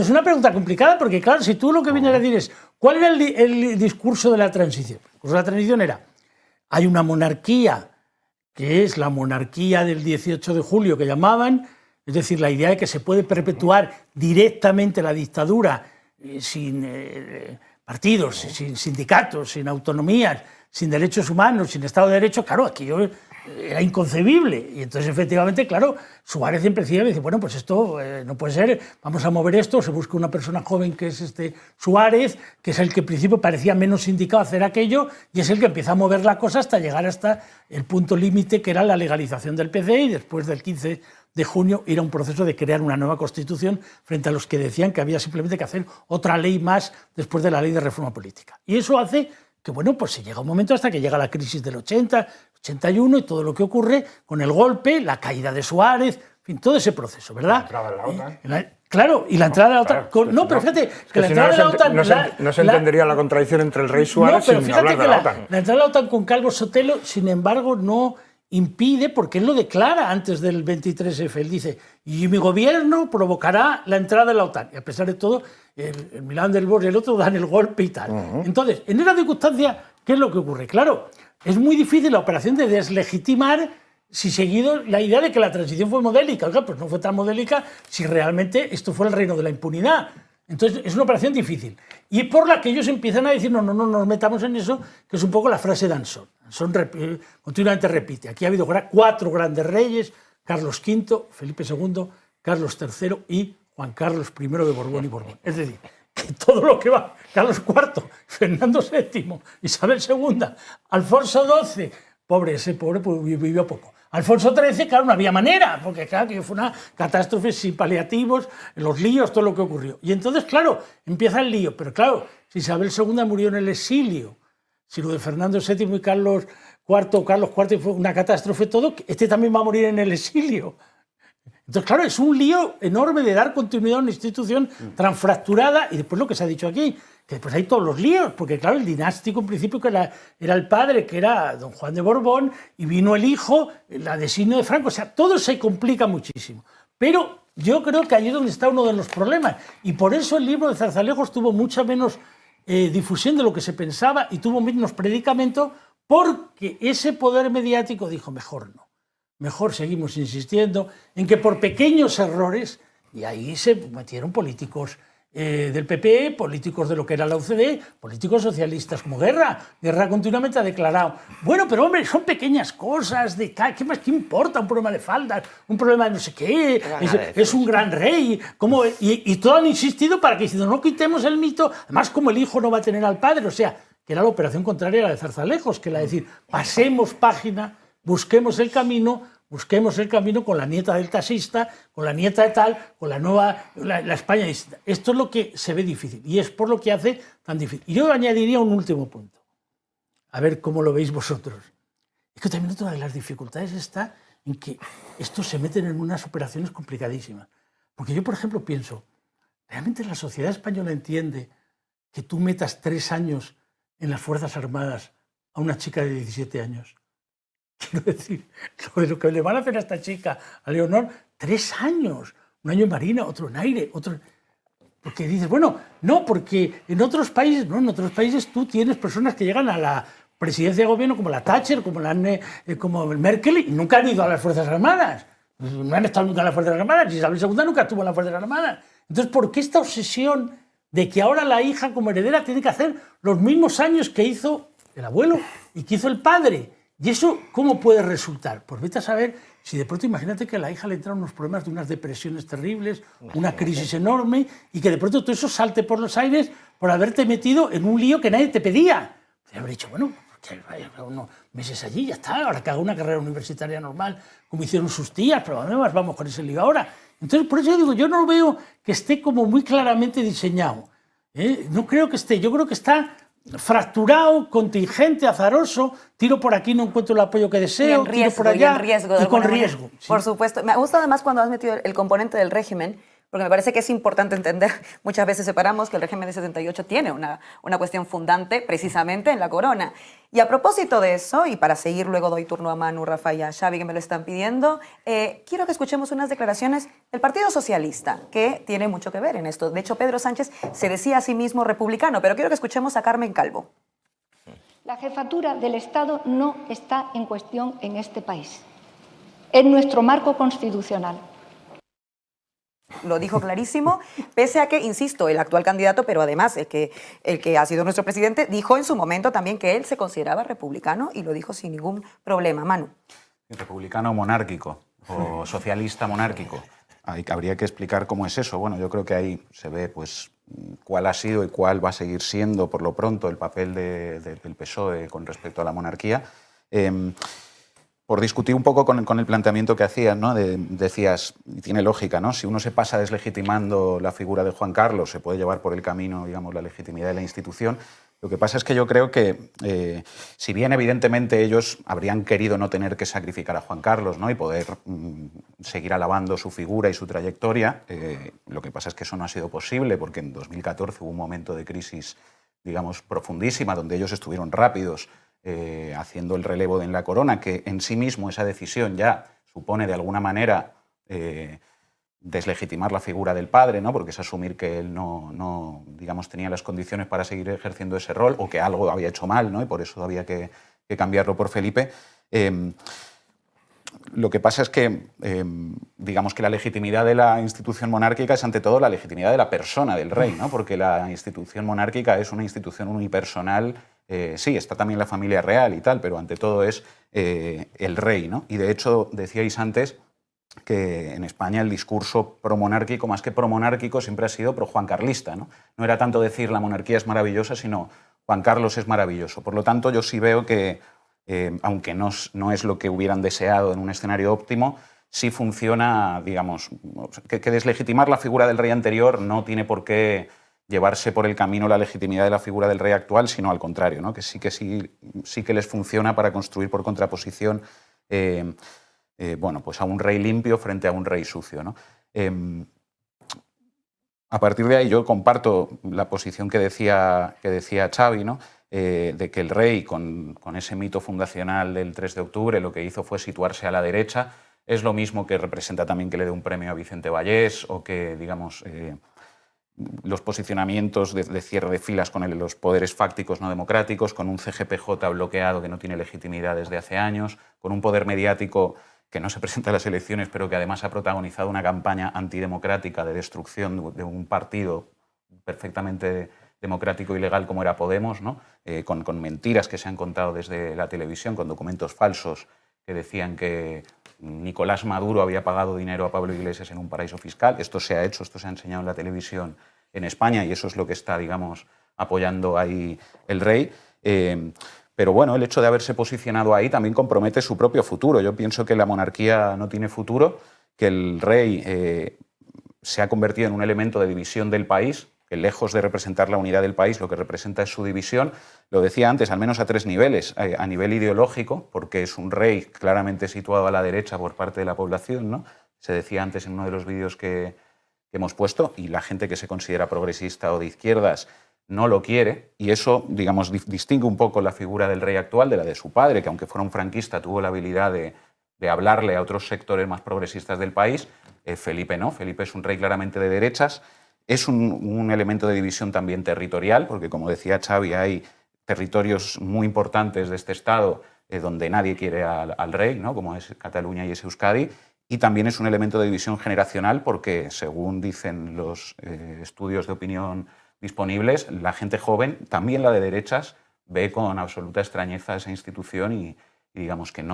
es una pregunta complicada porque, claro, si tú lo que vienes a decir es, ¿cuál era el discurso de la transición? El discurso de la transición era, hay una monarquía, que es la monarquía del 18 de julio que llamaban, es decir, la idea de que se puede perpetuar directamente la dictadura sin partidos, sin sindicatos, sin autonomías, sin derechos humanos, sin Estado de Derecho, claro, aquello era inconcebible. Y entonces, efectivamente, claro, Suárez siempre decía, bueno, pues esto no puede ser, vamos a mover esto, se busca una persona joven que es Suárez, que es el que al principio parecía menos indicado a hacer aquello, y es el que empieza a mover la cosa hasta llegar hasta el punto límite que era la legalización del PC, y después del 15 de junio ir a un proceso de crear una nueva Constitución frente a los que decían que había simplemente que hacer otra ley más después de la ley de reforma política. Y eso hace que, bueno, pues se llega un momento hasta que llega la crisis del 80, 81 y todo lo que ocurre con el golpe, la caída de Suárez, en fin, todo ese proceso, ¿verdad? La entrada de la OTAN. Claro, y la entrada de la OTAN... Claro, no, pero fíjate, que la entrada de la OTAN... No se entendería la contradicción entre el rey Suárez sin hablar de la OTAN. La entrada de la OTAN con Calvo Sotelo, sin embargo, no impide, porque él lo declara antes del 23F, él dice, y mi gobierno provocará la entrada de la OTAN. Y a pesar de todo, el Milán del Bosch y el otro dan el golpe y tal. Entonces, en esa circunstancia, ¿qué es lo que ocurre? Claro, es muy difícil la operación de deslegitimar si seguido la idea de que la transición fue modélica. Oiga, pues no fue tan modélica si realmente esto fue el reino de la impunidad. Entonces, es una operación difícil. Y por la que ellos empiezan a decir, no nos metamos en eso, que es un poco la frase de Anson. Anson continuamente repite, aquí ha habido 4 grandes reyes, Carlos V, Felipe II, Carlos III y Juan Carlos I de Borbón y Borbón. Es decir, que todo lo que va, Carlos IV, Fernando VII, Isabel II, Alfonso XII, ese pobre pues, vivió poco. Alfonso XIII, claro, no había manera, porque claro, que fue una catástrofe sin paliativos, los líos, todo lo que ocurrió. Y entonces, claro, empieza el lío, pero claro, si Isabel II murió en el exilio, si lo de Fernando VII y Carlos IV fue una catástrofe todo, este también va a morir en el exilio. Entonces, claro, es un lío enorme de dar continuidad a una institución tan fracturada, y después lo que se ha dicho aquí, que después hay todos los líos, porque claro, el dinástico en principio que era el padre, que era don Juan de Borbón, y vino el hijo, la designio de Franco, o sea, todo se complica muchísimo. Pero yo creo que ahí es donde está uno de los problemas, y por eso el libro de Zarzalejos tuvo mucha menos difusión de lo que se pensaba y tuvo menos predicamento, porque ese poder mediático dijo, mejor no. Mejor seguimos insistiendo en que por pequeños errores, y ahí se metieron políticos del PP, políticos de lo que era la UCD, políticos socialistas como Guerra. Guerra continuamente ha declarado, bueno, pero hombre, son pequeñas cosas, ¿qué más? ¿Qué importa? Un problema de faldas, un problema de no sé qué, es un gran rey. Y todos han insistido para que no quitemos el mito, además como el hijo no va a tener al padre, o sea, que era la operación contraria a la de Zarzalejos, que era decir, pasemos página, busquemos el camino con la nieta del taxista, con la nieta de tal, con la nueva, la España distinta. Esto es lo que se ve difícil y es por lo que hace tan difícil. Y yo añadiría un último punto, a ver cómo lo veis vosotros. Es que también otra de las dificultades está en que estos se meten en unas operaciones complicadísimas. Porque yo, por ejemplo, pienso, ¿realmente la sociedad española entiende que tú metas 3 años en las Fuerzas Armadas a una chica de 17 años? Quiero decir, lo que le van a hacer a esta chica, a Leonor, 3 años. Un año en Marina, otro en aire, otro... Porque dices, bueno, no, porque en otros países tú tienes personas que llegan a la presidencia de gobierno como la Thatcher, como Merkel, y nunca han ido a las Fuerzas Armadas. No han estado nunca en las Fuerzas Armadas, y Isabel II nunca estuvo en las Fuerzas Armadas. Entonces, ¿por qué esta obsesión de que ahora la hija como heredera tiene que hacer los mismos años que hizo el abuelo y que hizo el padre? ¿Y eso cómo puede resultar? Pues vete a saber si de pronto imagínate que a la hija le entran unos problemas de unas depresiones terribles, una crisis enorme, y que de pronto todo eso salte por los aires por haberte metido en un lío que nadie te pedía. Te habría dicho, bueno, que vaya unos meses allí, ya está, ahora que haga una carrera universitaria normal, como hicieron sus tías, pero además vamos con ese lío ahora. Entonces, por eso yo digo, yo no veo que esté como muy claramente diseñado. No creo que esté, yo creo que está fracturado, contingente, azaroso, tiro por aquí, no encuentro el apoyo que deseo, tiro por allá, y con riesgo. Sí. Por supuesto. Me gusta además cuando has metido el componente del régimen, porque me parece que es importante entender, muchas veces separamos que el régimen de 78 tiene una cuestión fundante precisamente en la corona. Y a propósito de eso, y para seguir luego doy turno a Manu, Rafa y a Xavi que me lo están pidiendo, quiero que escuchemos unas declaraciones del Partido Socialista, que tiene mucho que ver en esto. De hecho, Pedro Sánchez se decía a sí mismo republicano, pero quiero que escuchemos a Carmen Calvo. La jefatura del Estado no está en cuestión en este país. Es nuestro marco constitucional. Lo dijo clarísimo, pese a que, insisto, el actual candidato, pero además el que ha sido nuestro presidente, dijo en su momento también que él se consideraba republicano y lo dijo sin ningún problema. Manu. Republicano monárquico o socialista monárquico. Habría que explicar cómo es eso. Bueno, yo creo que ahí se ve pues, cuál ha sido y cuál va a seguir siendo, por lo pronto, el papel del PSOE con respecto a la monarquía. Por discutir un poco con el planteamiento que hacías, ¿no? Decías, y tiene lógica, ¿no? Si uno se pasa deslegitimando la figura de Juan Carlos, se puede llevar por el camino, digamos, la legitimidad de la institución. Lo que pasa es que yo creo que, si bien evidentemente ellos habrían querido no tener que sacrificar a Juan Carlos, ¿no? Y poder seguir alabando su figura y su trayectoria, lo que pasa es que eso no ha sido posible, porque en 2014 hubo un momento de crisis, digamos, profundísima, donde ellos estuvieron rápidos, haciendo el relevo en la corona, que en sí mismo esa decisión ya supone de alguna manera deslegitimar la figura del padre, ¿no? Porque es asumir que él no digamos, tenía las condiciones para seguir ejerciendo ese rol o que algo había hecho mal, ¿no? Y por eso había que cambiarlo por Felipe. Lo que pasa es que, digamos que la legitimidad de la institución monárquica es ante todo la legitimidad de la persona del rey, ¿no? Porque la institución monárquica es una institución unipersonal. Sí, está también la familia real y tal, pero ante todo es el rey, ¿no? Y de hecho, decíais antes que en España el discurso promonárquico, más que promonárquico, siempre ha sido pro-juancarlista, ¿no? No era tanto decir la monarquía es maravillosa, sino Juan Carlos es maravilloso. Por lo tanto, yo sí veo que, aunque no es lo que hubieran deseado en un escenario óptimo, sí funciona, digamos, que deslegitimar la figura del rey anterior no tiene por qué llevarse por el camino la legitimidad de la figura del rey actual, sino al contrario, ¿no? Que sí que les funciona para construir por contraposición bueno, pues a un rey limpio frente a un rey sucio, ¿no? A partir de ahí yo comparto la posición que decía Xavi, ¿no? De que el rey, con ese mito fundacional del 3 de octubre, lo que hizo fue situarse a la derecha. Es lo mismo que representa también que le dé un premio a Vicente Vallés o que, digamos, los posicionamientos de cierre de filas con los poderes fácticos no democráticos, con un CGPJ bloqueado que no tiene legitimidad desde hace años, con un poder mediático que no se presenta a las elecciones, pero que además ha protagonizado una campaña antidemocrática de destrucción de un partido perfectamente democrático y legal como era Podemos, ¿no? Con mentiras que se han contado desde la televisión, con documentos falsos que decían que Nicolás Maduro había pagado dinero a Pablo Iglesias en un paraíso fiscal. Esto se ha hecho, esto se ha enseñado en la televisión en España y eso es lo que está, digamos, apoyando ahí el rey. Pero bueno, el hecho de haberse posicionado ahí también compromete su propio futuro. Yo pienso que la monarquía no tiene futuro, que el rey se ha convertido en un elemento de división del país, que lejos de representar la unidad del país, lo que representa es su división. Lo decía antes, al menos a 3 niveles. A nivel ideológico, porque es un rey claramente situado a la derecha por parte de la población, ¿no? Se decía antes en uno de los vídeos que hemos puesto, y la gente que se considera progresista o de izquierdas no lo quiere, y eso, digamos, distingue un poco la figura del rey actual de la de su padre, que aunque fuera un franquista tuvo la habilidad de hablarle a otros sectores más progresistas del país. Felipe no, Felipe es un rey claramente de derechas. Es un elemento de división también territorial, porque como decía Xavi, hay territorios muy importantes de este Estado donde nadie quiere al rey, ¿no? Como es Cataluña y es Euskadi, y también es un elemento de división generacional porque, según dicen los estudios de opinión disponibles, la gente joven, también la de derechas, ve con absoluta extrañeza esa institución y digamos que el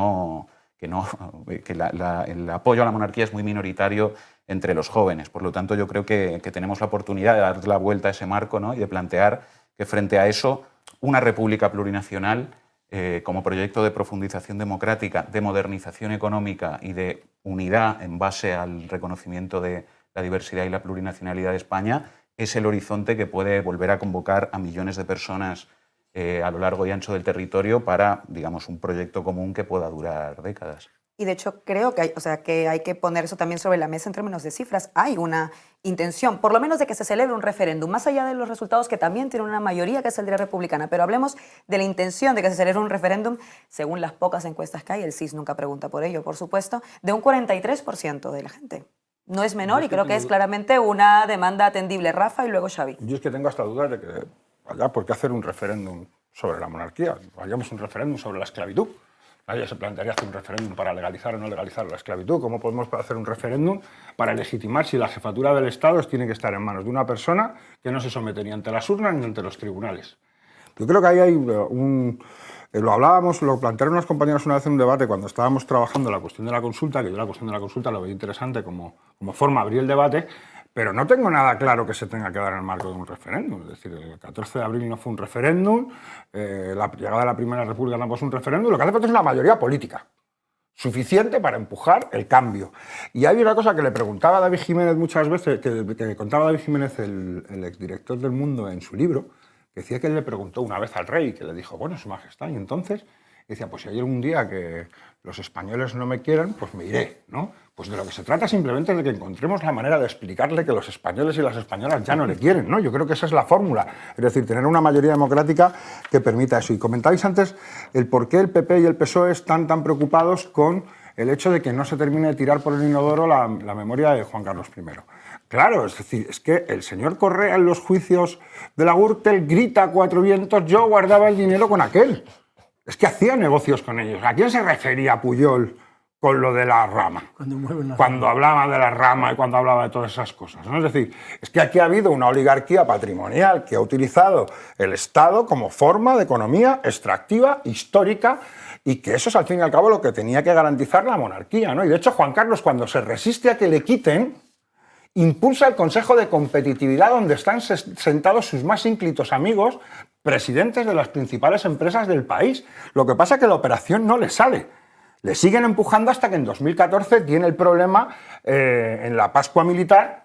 apoyo a la monarquía es muy minoritario entre los jóvenes. Por lo tanto, yo creo que tenemos la oportunidad de dar la vuelta a ese marco, ¿no? Y de plantear que frente a eso una república plurinacional como proyecto de profundización democrática, de modernización económica y de unidad en base al reconocimiento de la diversidad y la plurinacionalidad de España es el horizonte que puede volver a convocar a millones de personas a lo largo y ancho del territorio para, digamos, un proyecto común que pueda durar décadas. Y de hecho creo que hay que poner eso también sobre la mesa en términos de cifras. Hay una intención, por lo menos de que se celebre un referéndum, más allá de los resultados que también tienen una mayoría que saldría republicana. Pero hablemos de la intención de que se celebre un referéndum, según las pocas encuestas que hay, el CIS nunca pregunta por ello, por supuesto, de un 43% de la gente. No es menor y creo que es claramente una demanda atendible. Rafa y luego Xavi. Yo es que tengo hasta dudas de que haya por qué hacer un referéndum sobre la monarquía. Hayamos un referéndum sobre la esclavitud. Nadie se plantearía hacer un referéndum para legalizar o no legalizar la esclavitud. ¿Cómo podemos hacer un referéndum para legitimar si la jefatura del Estado tiene que estar en manos de una persona que no se somete ni ante las urnas ni ante los tribunales? Yo creo que ahí hay lo hablábamos, lo plantearon unos compañeros una vez en un debate cuando estábamos trabajando la cuestión de la consulta, que yo la cuestión de la consulta lo veo interesante como forma de abrir el debate, pero no tengo nada claro que se tenga que dar en el marco de un referéndum. Es decir, el 14 de abril no fue un referéndum, la llegada de la Primera República no fue un referéndum, lo que hace falta es una mayoría política suficiente para empujar el cambio. Y hay una cosa que le preguntaba a David Jiménez muchas veces, que contaba David Jiménez, el exdirector del Mundo, en su libro, que decía que él le preguntó una vez al rey, que le dijo, bueno, Su Majestad, y entonces decía, pues si hay algún día que los españoles no me quieran, pues me iré, ¿no? Pues de lo que se trata simplemente es de que encontremos la manera de explicarle que los españoles y las españolas ya no le quieren, ¿no? Yo creo que esa es la fórmula, es decir, tener una mayoría democrática que permita eso. Y comentabais antes el por qué el PP y el PSOE están tan preocupados con el hecho de que no se termine de tirar por el inodoro la memoria de Juan Carlos I. Claro, es decir, es que el señor Correa en los juicios de la Gürtel grita a cuatro vientos, yo guardaba el dinero con aquel. Es que hacía negocios con ellos. ¿A quién se refería Pujol con lo de la rama? Cuando hablaba de la rama y cuando hablaba de todas esas cosas, ¿no? Es decir, es que aquí ha habido una oligarquía patrimonial que ha utilizado el Estado como forma de economía extractiva, histórica, y que eso es al fin y al cabo lo que tenía que garantizar la monarquía, ¿no? Y de hecho Juan Carlos, cuando se resiste a que le quiten, impulsa el Consejo de Competitividad donde están sentados sus más ínclitos amigos, presidentes de las principales empresas del país. Lo que pasa es que la operación no le sale. Le siguen empujando hasta que en 2014 tiene el problema en la Pascua Militar,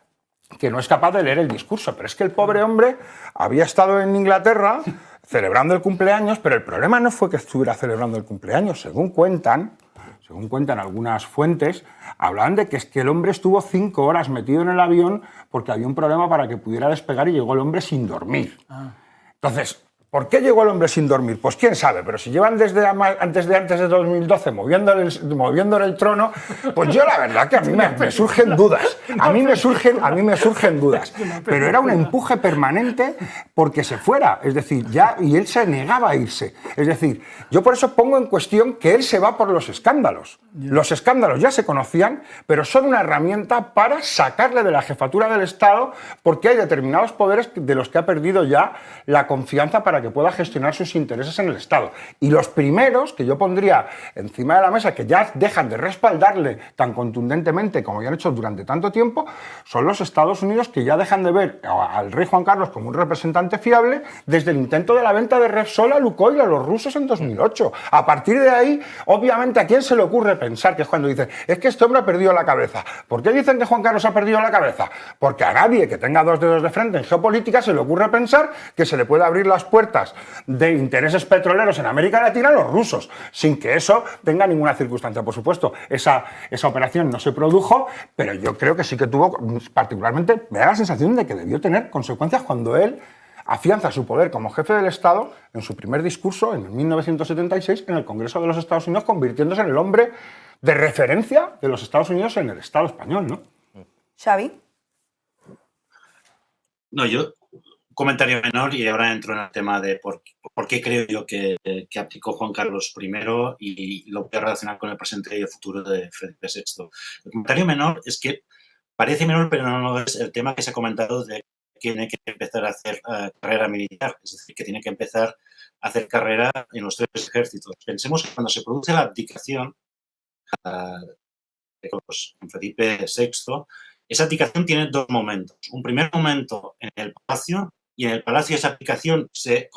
que no es capaz de leer el discurso. Pero es que el pobre hombre había estado en Inglaterra celebrando el cumpleaños, pero el problema no fue que estuviera celebrando el cumpleaños. Según cuentan algunas fuentes, hablaban de que es que el hombre estuvo 5 horas metido en el avión porque había un problema para que pudiera despegar y llegó el hombre sin dormir. Entonces, ¿por qué llegó el hombre sin dormir? Pues quién sabe, pero si llevan antes de 2012 moviéndole el trono, pues yo la verdad que a mí me surgen dudas. A mí me surgen dudas. Pero era un empuje permanente porque se fuera. Es decir, y él se negaba a irse. Es decir, yo por eso pongo en cuestión que él se va por los escándalos. Los escándalos ya se conocían, pero son una herramienta para sacarle de la jefatura del Estado porque hay determinados poderes de los que ha perdido ya la confianza para que pueda gestionar sus intereses en el Estado. Y los primeros que yo pondría encima de la mesa, que ya dejan de respaldarle tan contundentemente como ya han hecho durante tanto tiempo, son los Estados Unidos, que ya dejan de ver al rey Juan Carlos como un representante fiable desde el intento de la venta de Repsol a Lukoil a los rusos en 2008. A partir de ahí, obviamente, ¿a quién se le ocurre pensar que es cuando dicen es que este hombre ha perdido la cabeza? ¿Por qué dicen que Juan Carlos ha perdido la cabeza? Porque a nadie que tenga 2 dedos de frente en geopolítica se le ocurre pensar que se le puede abrir las puertas de intereses petroleros en América Latina a los rusos, sin que eso tenga ninguna circunstancia. Por supuesto, esa operación no se produjo, pero yo creo que sí que tuvo, particularmente, me da la sensación de que debió tener consecuencias cuando él afianza su poder como jefe del Estado en su primer discurso en 1976 en el Congreso de los Estados Unidos, convirtiéndose en el hombre de referencia de los Estados Unidos en el Estado español, ¿no? Xavi. No, yo, comentario menor y ahora entro en el tema de por qué creo yo que abdicó Juan Carlos I y lo voy a relacionar con el presente y el futuro de Felipe VI. El comentario menor es que parece menor, pero no lo es, el tema que se ha comentado de que tiene que empezar a hacer carrera militar, es decir, que tiene que empezar a hacer carrera en los 3 ejércitos. Pensemos que cuando se produce la abdicación de Felipe VI, esa abdicación tiene 2 momentos. Un primer momento en el palacio, y en el palacio esa abdicación se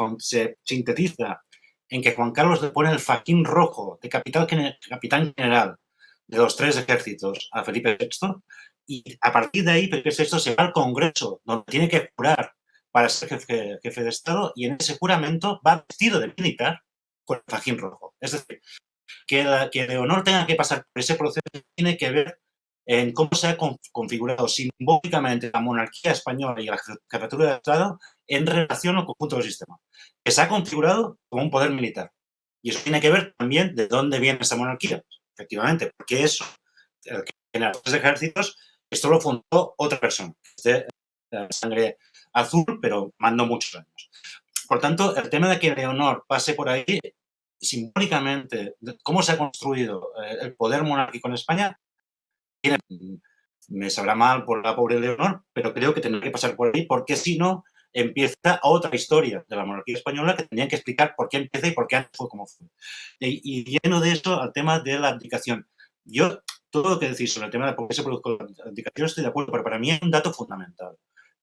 sintetiza en que Juan Carlos le pone el faquín rojo de capitán general de los 3 ejércitos a Felipe VI, y a partir de ahí Felipe VI se va al Congreso, donde tiene que jurar para ser jefe de Estado, y en ese juramento va vestido de militar con el fajín rojo. Es decir, que Leonor tenga que pasar por ese proceso tiene que ver en cómo se ha configurado simbólicamente la monarquía española y la jefatura de Estado en relación al conjunto del sistema, que se ha configurado como un poder militar. Y eso tiene que ver también de dónde viene esa monarquía, efectivamente, porque eso, el que tiene los 3 ejércitos, esto lo fundó otra persona, de sangre azul, pero mandó muchos años. Por tanto, el tema de que Leonor pase por ahí, simbólicamente, cómo se ha construido el poder monárquico en España, me sabrá mal por la pobre Leonor, pero creo que tendrá que pasar por ahí, porque si no, empieza otra historia de la monarquía española que tendrían que explicar por qué empieza y por qué antes fue como fue. Y lleno de eso al tema de la abdicación. Yo, todo lo que decís sobre el tema de por qué se produjo la abdicación estoy de acuerdo, pero para mí hay un dato fundamental,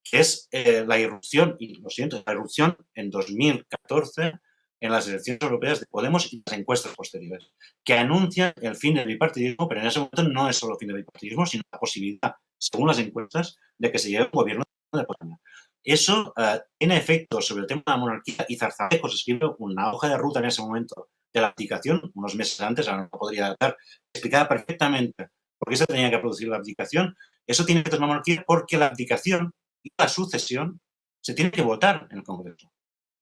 que es la irrupción, y lo siento, la irrupción en 2014 en las elecciones europeas de Podemos y las encuestas posteriores, que anuncian el fin del bipartidismo, pero en ese momento no es solo el fin del bipartidismo, sino la posibilidad, según las encuestas, de que se llegue a un gobierno de España. Eso tiene efectos sobre el tema de la monarquía, y Zarzalejos escribe una hoja de ruta en ese momento de la abdicación, unos meses antes, ahora no podría dar, explicada perfectamente por qué se tenía que producir la abdicación. Eso tiene efectos en la monarquía porque la abdicación y la sucesión se tiene que votar en el Congreso.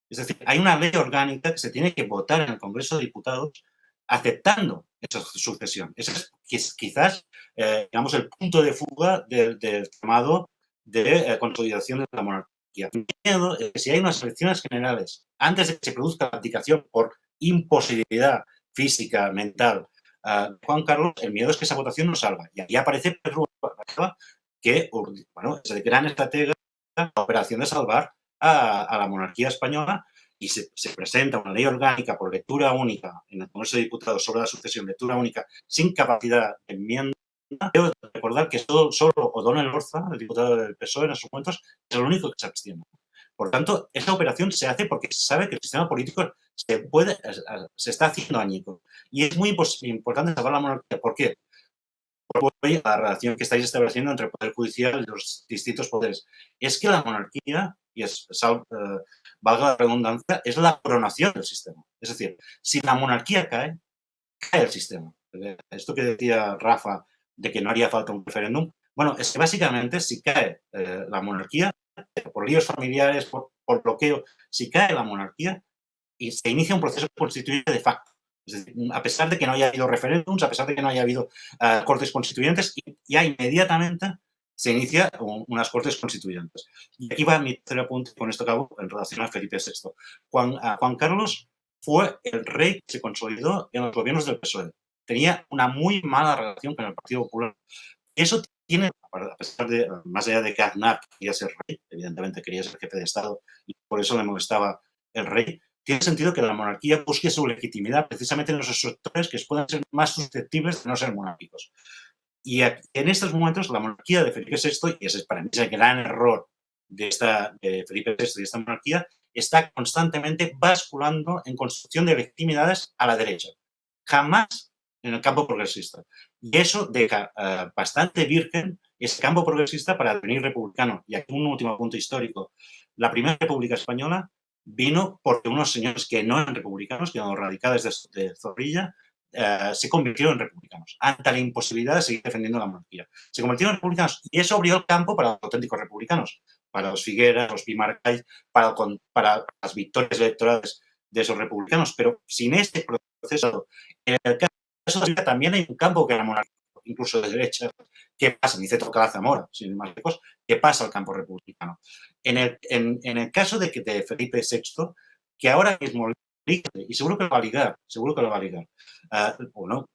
Es decir, hay una ley orgánica que se tiene que votar en el Congreso de Diputados aceptando esa sucesión. Ese es quizás, digamos, el punto de fuga del llamado de consolidación de la monarquía. El miedo es que si hay unas elecciones generales antes de que se produzca la abdicación por imposibilidad física, mental, Juan Carlos, el miedo es que esa votación no salga. Y ahí aparece Pedro que, bueno, es el gran estratega de la operación de salvar a la monarquía española, y se presenta una ley orgánica por lectura única en el Congreso de Diputados sobre la sucesión, lectura única, sin capacidad de enmienda. Debo recordar que solo O'Donnell Orza, el diputado del PSOE en esos momentos, es el único que se abstiene. Por tanto, esta operación se hace porque se sabe que el sistema político se está haciendo añico. Y es muy importante salvar la monarquía. ¿Por qué? Por la relación que estáis estableciendo entre el Poder Judicial y los distintos poderes. Es que la monarquía, y valga la redundancia, es la coronación del sistema. Es decir, si la monarquía cae, cae el sistema. Esto que decía Rafa de que no haría falta un referéndum, bueno, es que básicamente si cae la monarquía, por líos familiares, por bloqueo, si cae la monarquía y se inicia un proceso constituyente de facto. Es decir, a pesar de que no haya habido referéndums, a pesar de que no haya habido cortes constituyentes, ya inmediatamente se inicia unas cortes constituyentes. Y aquí va mi tercer punto, con esto acabo, en relación a Felipe VI. Juan Carlos fue el rey que se consolidó en los gobiernos del PSOE. Tenía una muy mala relación con el Partido Popular. Eso tiene, a pesar de, más allá de que Aznar quería ser rey, evidentemente quería ser jefe de Estado y por eso le molestaba el rey, tiene sentido que la monarquía busque su legitimidad precisamente en los sectores que puedan ser más susceptibles de no ser monárquicos. Y en estos momentos la monarquía de Felipe VI, y ese es para mí el gran error de Felipe VI y esta monarquía, está constantemente basculando en construcción de legitimidades a la derecha. Jamás en el campo progresista. Y eso deja bastante virgen ese campo progresista para devenir republicano. Y aquí un último punto histórico. La primera república española vino porque unos señores que no eran republicanos, que eran radicales de Zorrilla, se convirtieron en republicanos ante la imposibilidad de seguir defendiendo la monarquía. Se convirtieron en republicanos y eso abrió el campo para los auténticos republicanos, para los Figueras, los Pimarcay, para las victorias electorales de esos republicanos. Pero sin este proceso, en el caso de también hay un campo que era monárquico, incluso de derecha, ¿qué pasa? Dice Torcala Zamora, sin ir más lejos, ¿qué pasa al campo republicano? En el caso de Felipe VI, que ahora mismo, y seguro que lo va a ligar, o no,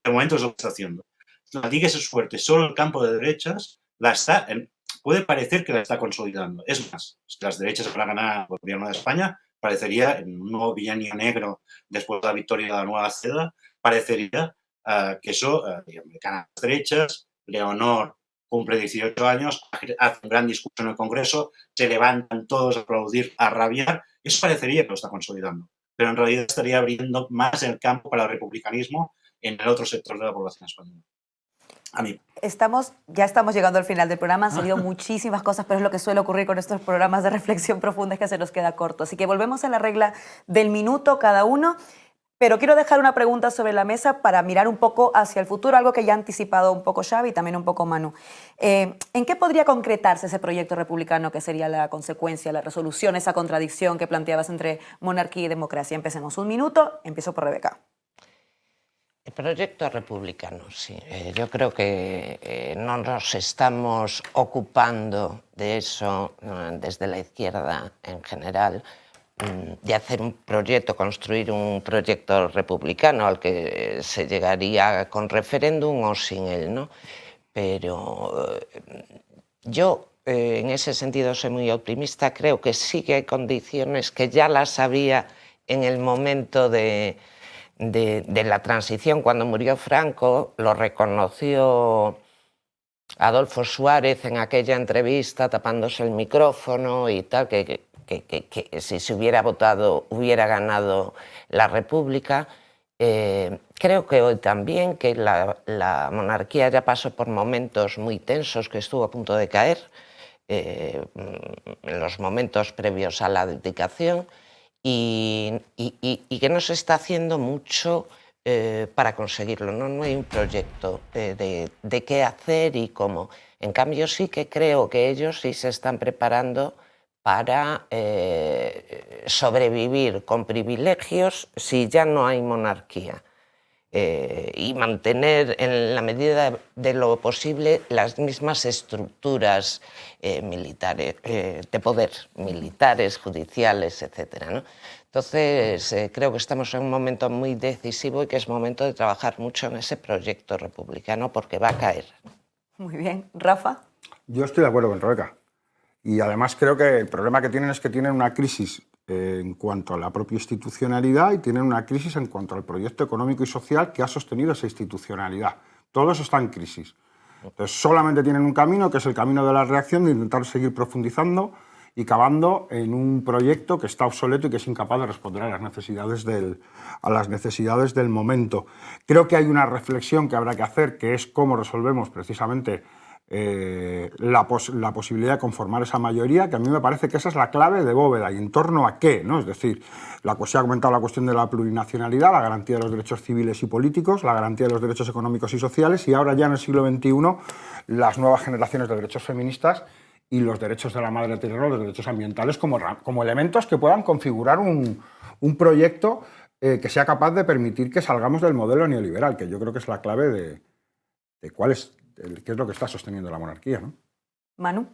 de momento es lo que está haciendo. La liga es fuerte, solo el campo de derechas puede parecer que la está consolidando. Es más, si las derechas van a ganar el gobierno de España, parecería, en un nuevo bienio negro después de la victoria de la nueva CEDA, parecería que eso, ganan las derechas, Leonor cumple 18 años, hace un gran discurso en el Congreso, se levantan todos a aplaudir, a rabiar, eso parecería que lo está consolidando, pero en realidad estaría abriendo más el campo para el republicanismo en el otro sector de la población española. A mí. Ya estamos llegando al final del programa, han salido muchísimas cosas, pero es lo que suele ocurrir con estos programas de reflexión profunda, es que se nos queda corto. Así que volvemos a la regla del minuto cada uno, pero quiero dejar una pregunta sobre la mesa para mirar un poco hacia el futuro, algo que ya ha anticipado un poco Xavi y también un poco Manu. ¿En qué podría concretarse ese proyecto republicano que sería la consecuencia, la resolución, esa contradicción que planteabas entre monarquía y democracia? Empecemos. Un minuto, empiezo por Rebeca. El proyecto republicano, sí. Yo creo que no nos estamos ocupando de eso desde la izquierda en general, de hacer un proyecto, construir un proyecto republicano al que se llegaría con referéndum o sin él, ¿no? Pero yo en ese sentido soy muy optimista, creo que sí que hay condiciones que ya las había en el momento de la transición. Cuando murió Franco, lo reconoció Adolfo Suárez en aquella entrevista tapándose el micrófono y tal, que si se hubiera votado hubiera ganado la República. Creo que hoy también que la monarquía ya pasó por momentos muy tensos, que estuvo a punto de caer, en los momentos previos a la abdicación, y que no se está haciendo mucho para conseguirlo, ¿no? No hay un proyecto de qué hacer y cómo. En cambio, sí que creo que ellos sí se están preparando para sobrevivir con privilegios si ya no hay monarquía, y mantener en la medida de lo posible las mismas estructuras militares, de poder, militares, judiciales, etcétera, ¿no? Entonces, creo que estamos en un momento muy decisivo y que es momento de trabajar mucho en ese proyecto republicano porque va a caer. Muy bien. ¿Rafa? Yo estoy de acuerdo con Rebeca. Y además creo que el problema que tienen es que tienen una crisis en cuanto a la propia institucionalidad y tienen una crisis en cuanto al proyecto económico y social que ha sostenido esa institucionalidad. Todo eso está en crisis. Entonces solamente tienen un camino, que es el camino de la reacción, de intentar seguir profundizando y cavando en un proyecto que está obsoleto y que es incapaz de responder a las necesidades del momento. Creo que hay una reflexión que habrá que hacer, que es cómo resolvemos precisamente la posibilidad de conformar esa mayoría, que a mí me parece que esa es la clave de Bóveda. ¿Y en torno a qué? ¿No? Es decir, se ha comentado la cuestión de la plurinacionalidad, la garantía de los derechos civiles y políticos, la garantía de los derechos económicos y sociales, y ahora ya en el siglo XXI las nuevas generaciones de derechos feministas y los derechos de la madre tierra, los derechos ambientales como elementos que puedan configurar un proyecto que sea capaz de permitir que salgamos del modelo neoliberal, que yo creo que es la clave de cuál es, qué es lo que está sosteniendo la monarquía, ¿no? Manu.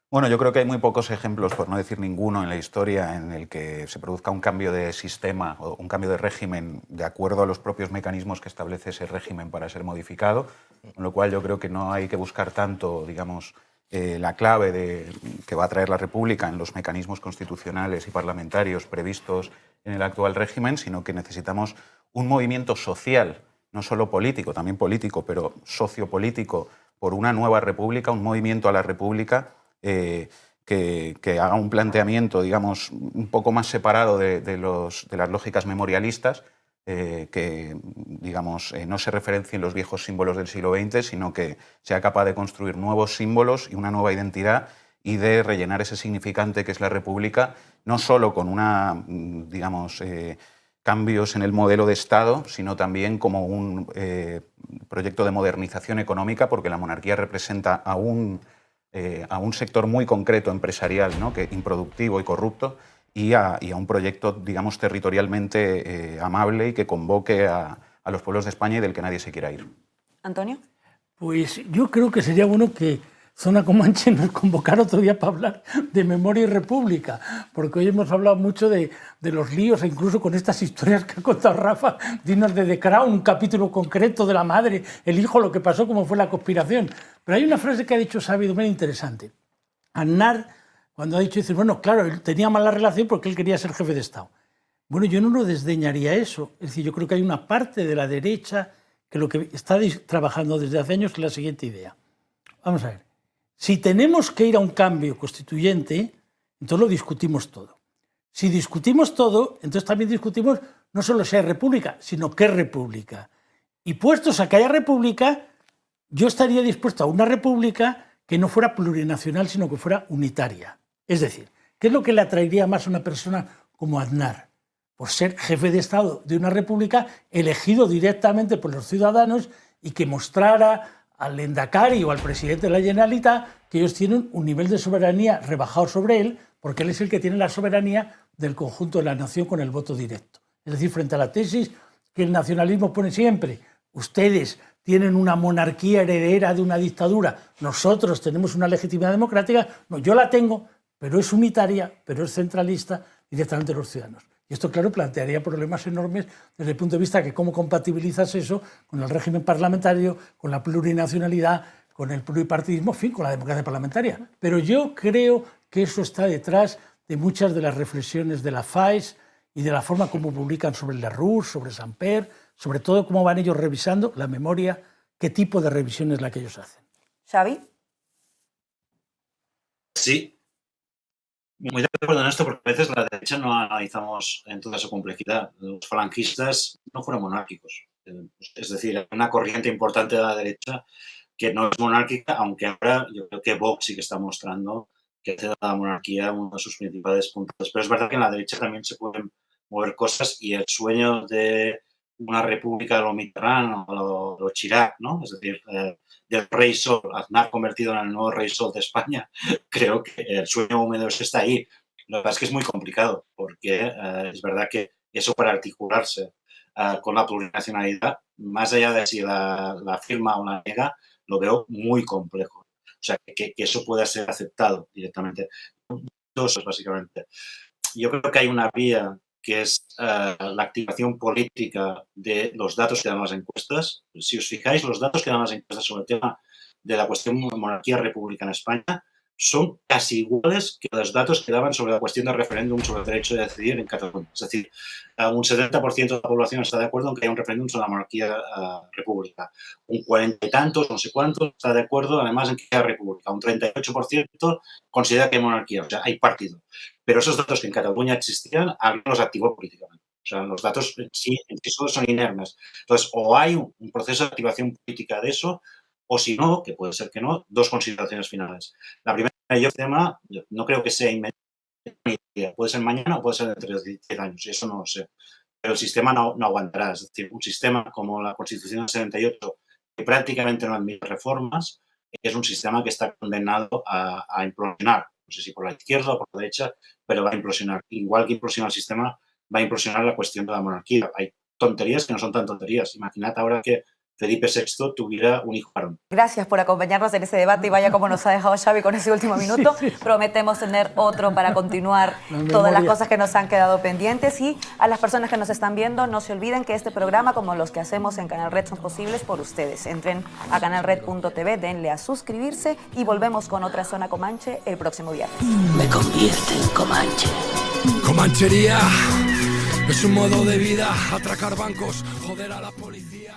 Bueno, yo creo que hay muy pocos ejemplos, por no decir ninguno, en la historia en el que se produzca un cambio de sistema o un cambio de régimen de acuerdo a los propios mecanismos que establece ese régimen para ser modificado, con lo cual yo creo que no hay que buscar tanto, digamos, la clave que va a traer la República en los mecanismos constitucionales y parlamentarios previstos en el actual régimen, sino que necesitamos un movimiento social, no solo político, también político, pero sociopolítico, por una nueva república, un movimiento a la república que haga un planteamiento, digamos, un poco más separado de las lógicas memorialistas, que, digamos, no se referencien los viejos símbolos del siglo XX, sino que sea capaz de construir nuevos símbolos y una nueva identidad y de rellenar ese significante que es la república, no solo con digamos, cambios en el modelo de Estado, sino también como un proyecto de modernización económica, porque la monarquía representa a un sector muy concreto empresarial, ¿no?, improductivo y corrupto, y a un proyecto, digamos, territorialmente amable y que convoque a los pueblos de España y del que nadie se quiera ir. ¿Antonio? Pues yo creo que sería bueno que Zona Comanche nos convocara otro día para hablar de memoria y república, porque hoy hemos hablado mucho de los líos, e incluso con estas historias que ha contado Rafa, dignas de The Crown, un capítulo concreto de la madre, el hijo, lo que pasó, cómo fue la conspiración. Pero hay una frase que ha dicho Xavi muy interesante. Aznar, cuando ha dicho, dice, bueno, claro, él tenía mala relación porque él quería ser jefe de Estado. Bueno, yo no lo desdeñaría eso. Es decir, yo creo que hay una parte de la derecha que lo que está trabajando desde hace años es la siguiente idea. Vamos a ver. Si tenemos que ir a un cambio constituyente, entonces lo discutimos todo. Si discutimos todo, entonces también discutimos no solo si hay república, sino qué república. Y puestos a que haya república, yo estaría dispuesto a una república que no fuera plurinacional, sino que fuera unitaria. Es decir, ¿qué es lo que le atraería más a una persona como Aznar? Por ser jefe de Estado de una república elegido directamente por los ciudadanos y que mostrara al Endacari o al presidente de la Generalitat que ellos tienen un nivel de soberanía rebajado sobre él, porque él es el que tiene la soberanía del conjunto de la nación con el voto directo. Es decir, frente a la tesis que el nacionalismo pone siempre, ustedes tienen una monarquía heredera de una dictadura, nosotros tenemos una legitimidad democrática, no, yo la tengo, pero es unitaria, pero es centralista directamente de los ciudadanos. Y esto, claro, plantearía problemas enormes desde el punto de vista de cómo compatibilizas eso con el régimen parlamentario, con la plurinacionalidad, con el pluripartidismo, en fin, con la democracia parlamentaria. Pero yo creo que eso está detrás de muchas de las reflexiones de la FAES y de la forma como publican sobre la RUS, sobre Samper, sobre todo cómo van ellos revisando la memoria, qué tipo de revisión es la que ellos hacen. ¿Xavi? Sí. Muy de acuerdo en esto, porque a veces la derecha no analizamos en toda su complejidad. Los falangistas no fueron monárquicos. Es decir, hay una corriente importante de la derecha que no es monárquica, aunque ahora yo creo que Vox sí que está mostrando que hace de la monarquía uno de sus principales puntos. Pero es verdad que en la derecha también se pueden mover cosas y el sueño de una república de lo Mitterrand o lo Chirac, ¿no? Es decir, del rey Sol, Aznar convertido en el nuevo rey Sol de España, creo que el sueño húmedo está ahí. Lo que pasa es que es muy complicado porque es verdad que eso para articularse con la plurinacionalidad, más allá de si la firma o la niega, lo veo muy complejo. O sea, que eso pueda ser aceptado directamente. Dos, básicamente. Yo creo que hay una vía que es la activación política de los datos que dan las encuestas. Si os fijáis, los datos que dan las encuestas sobre el tema de la cuestión monarquía-república en España son casi iguales que los datos que daban sobre la cuestión del referéndum sobre el derecho de decidir en Cataluña. Es decir, un 70% de la población está de acuerdo en que haya un referéndum sobre la monarquía-república. Un 40 y tantos, no sé cuántos, está de acuerdo además en que haya república. Un 38% considera que hay monarquía, o sea, hay partido. Pero esos datos que en Cataluña existían, alguien los activó políticamente. O sea, los datos en sí solo son inermes. Entonces, o hay un proceso de activación política de eso, o si no, que puede ser que no, dos consideraciones finales. La primera, yo el tema no creo que sea inmediato, puede ser mañana o puede ser dentro de 10 años, y eso no lo sé. Pero el sistema no aguantará. Es decir, un sistema como la Constitución del 78, que prácticamente no admite reformas, es un sistema que está condenado a implosionar. No sé si por la izquierda o por la derecha, pero va a implosionar. Igual que implosiona el sistema, va a implosionar la cuestión de la monarquía. Hay tonterías que no son tan tonterías. Imaginad ahora que Felipe VI tuviera un hijo varón. Gracias por acompañarnos en ese debate y vaya como nos ha dejado Xavi con ese último minuto. Prometemos tener otro para continuar todas las cosas que nos han quedado pendientes. Y a las personas que nos están viendo, no se olviden que este programa, como los que hacemos en Canal Red, son posibles por ustedes. Entren a canalred.tv, denle a suscribirse y volvemos con otra Zona Comanche el próximo viernes. Me convierte en Comanche. Comanchería es un modo de vida, atracar bancos, joder a la policía.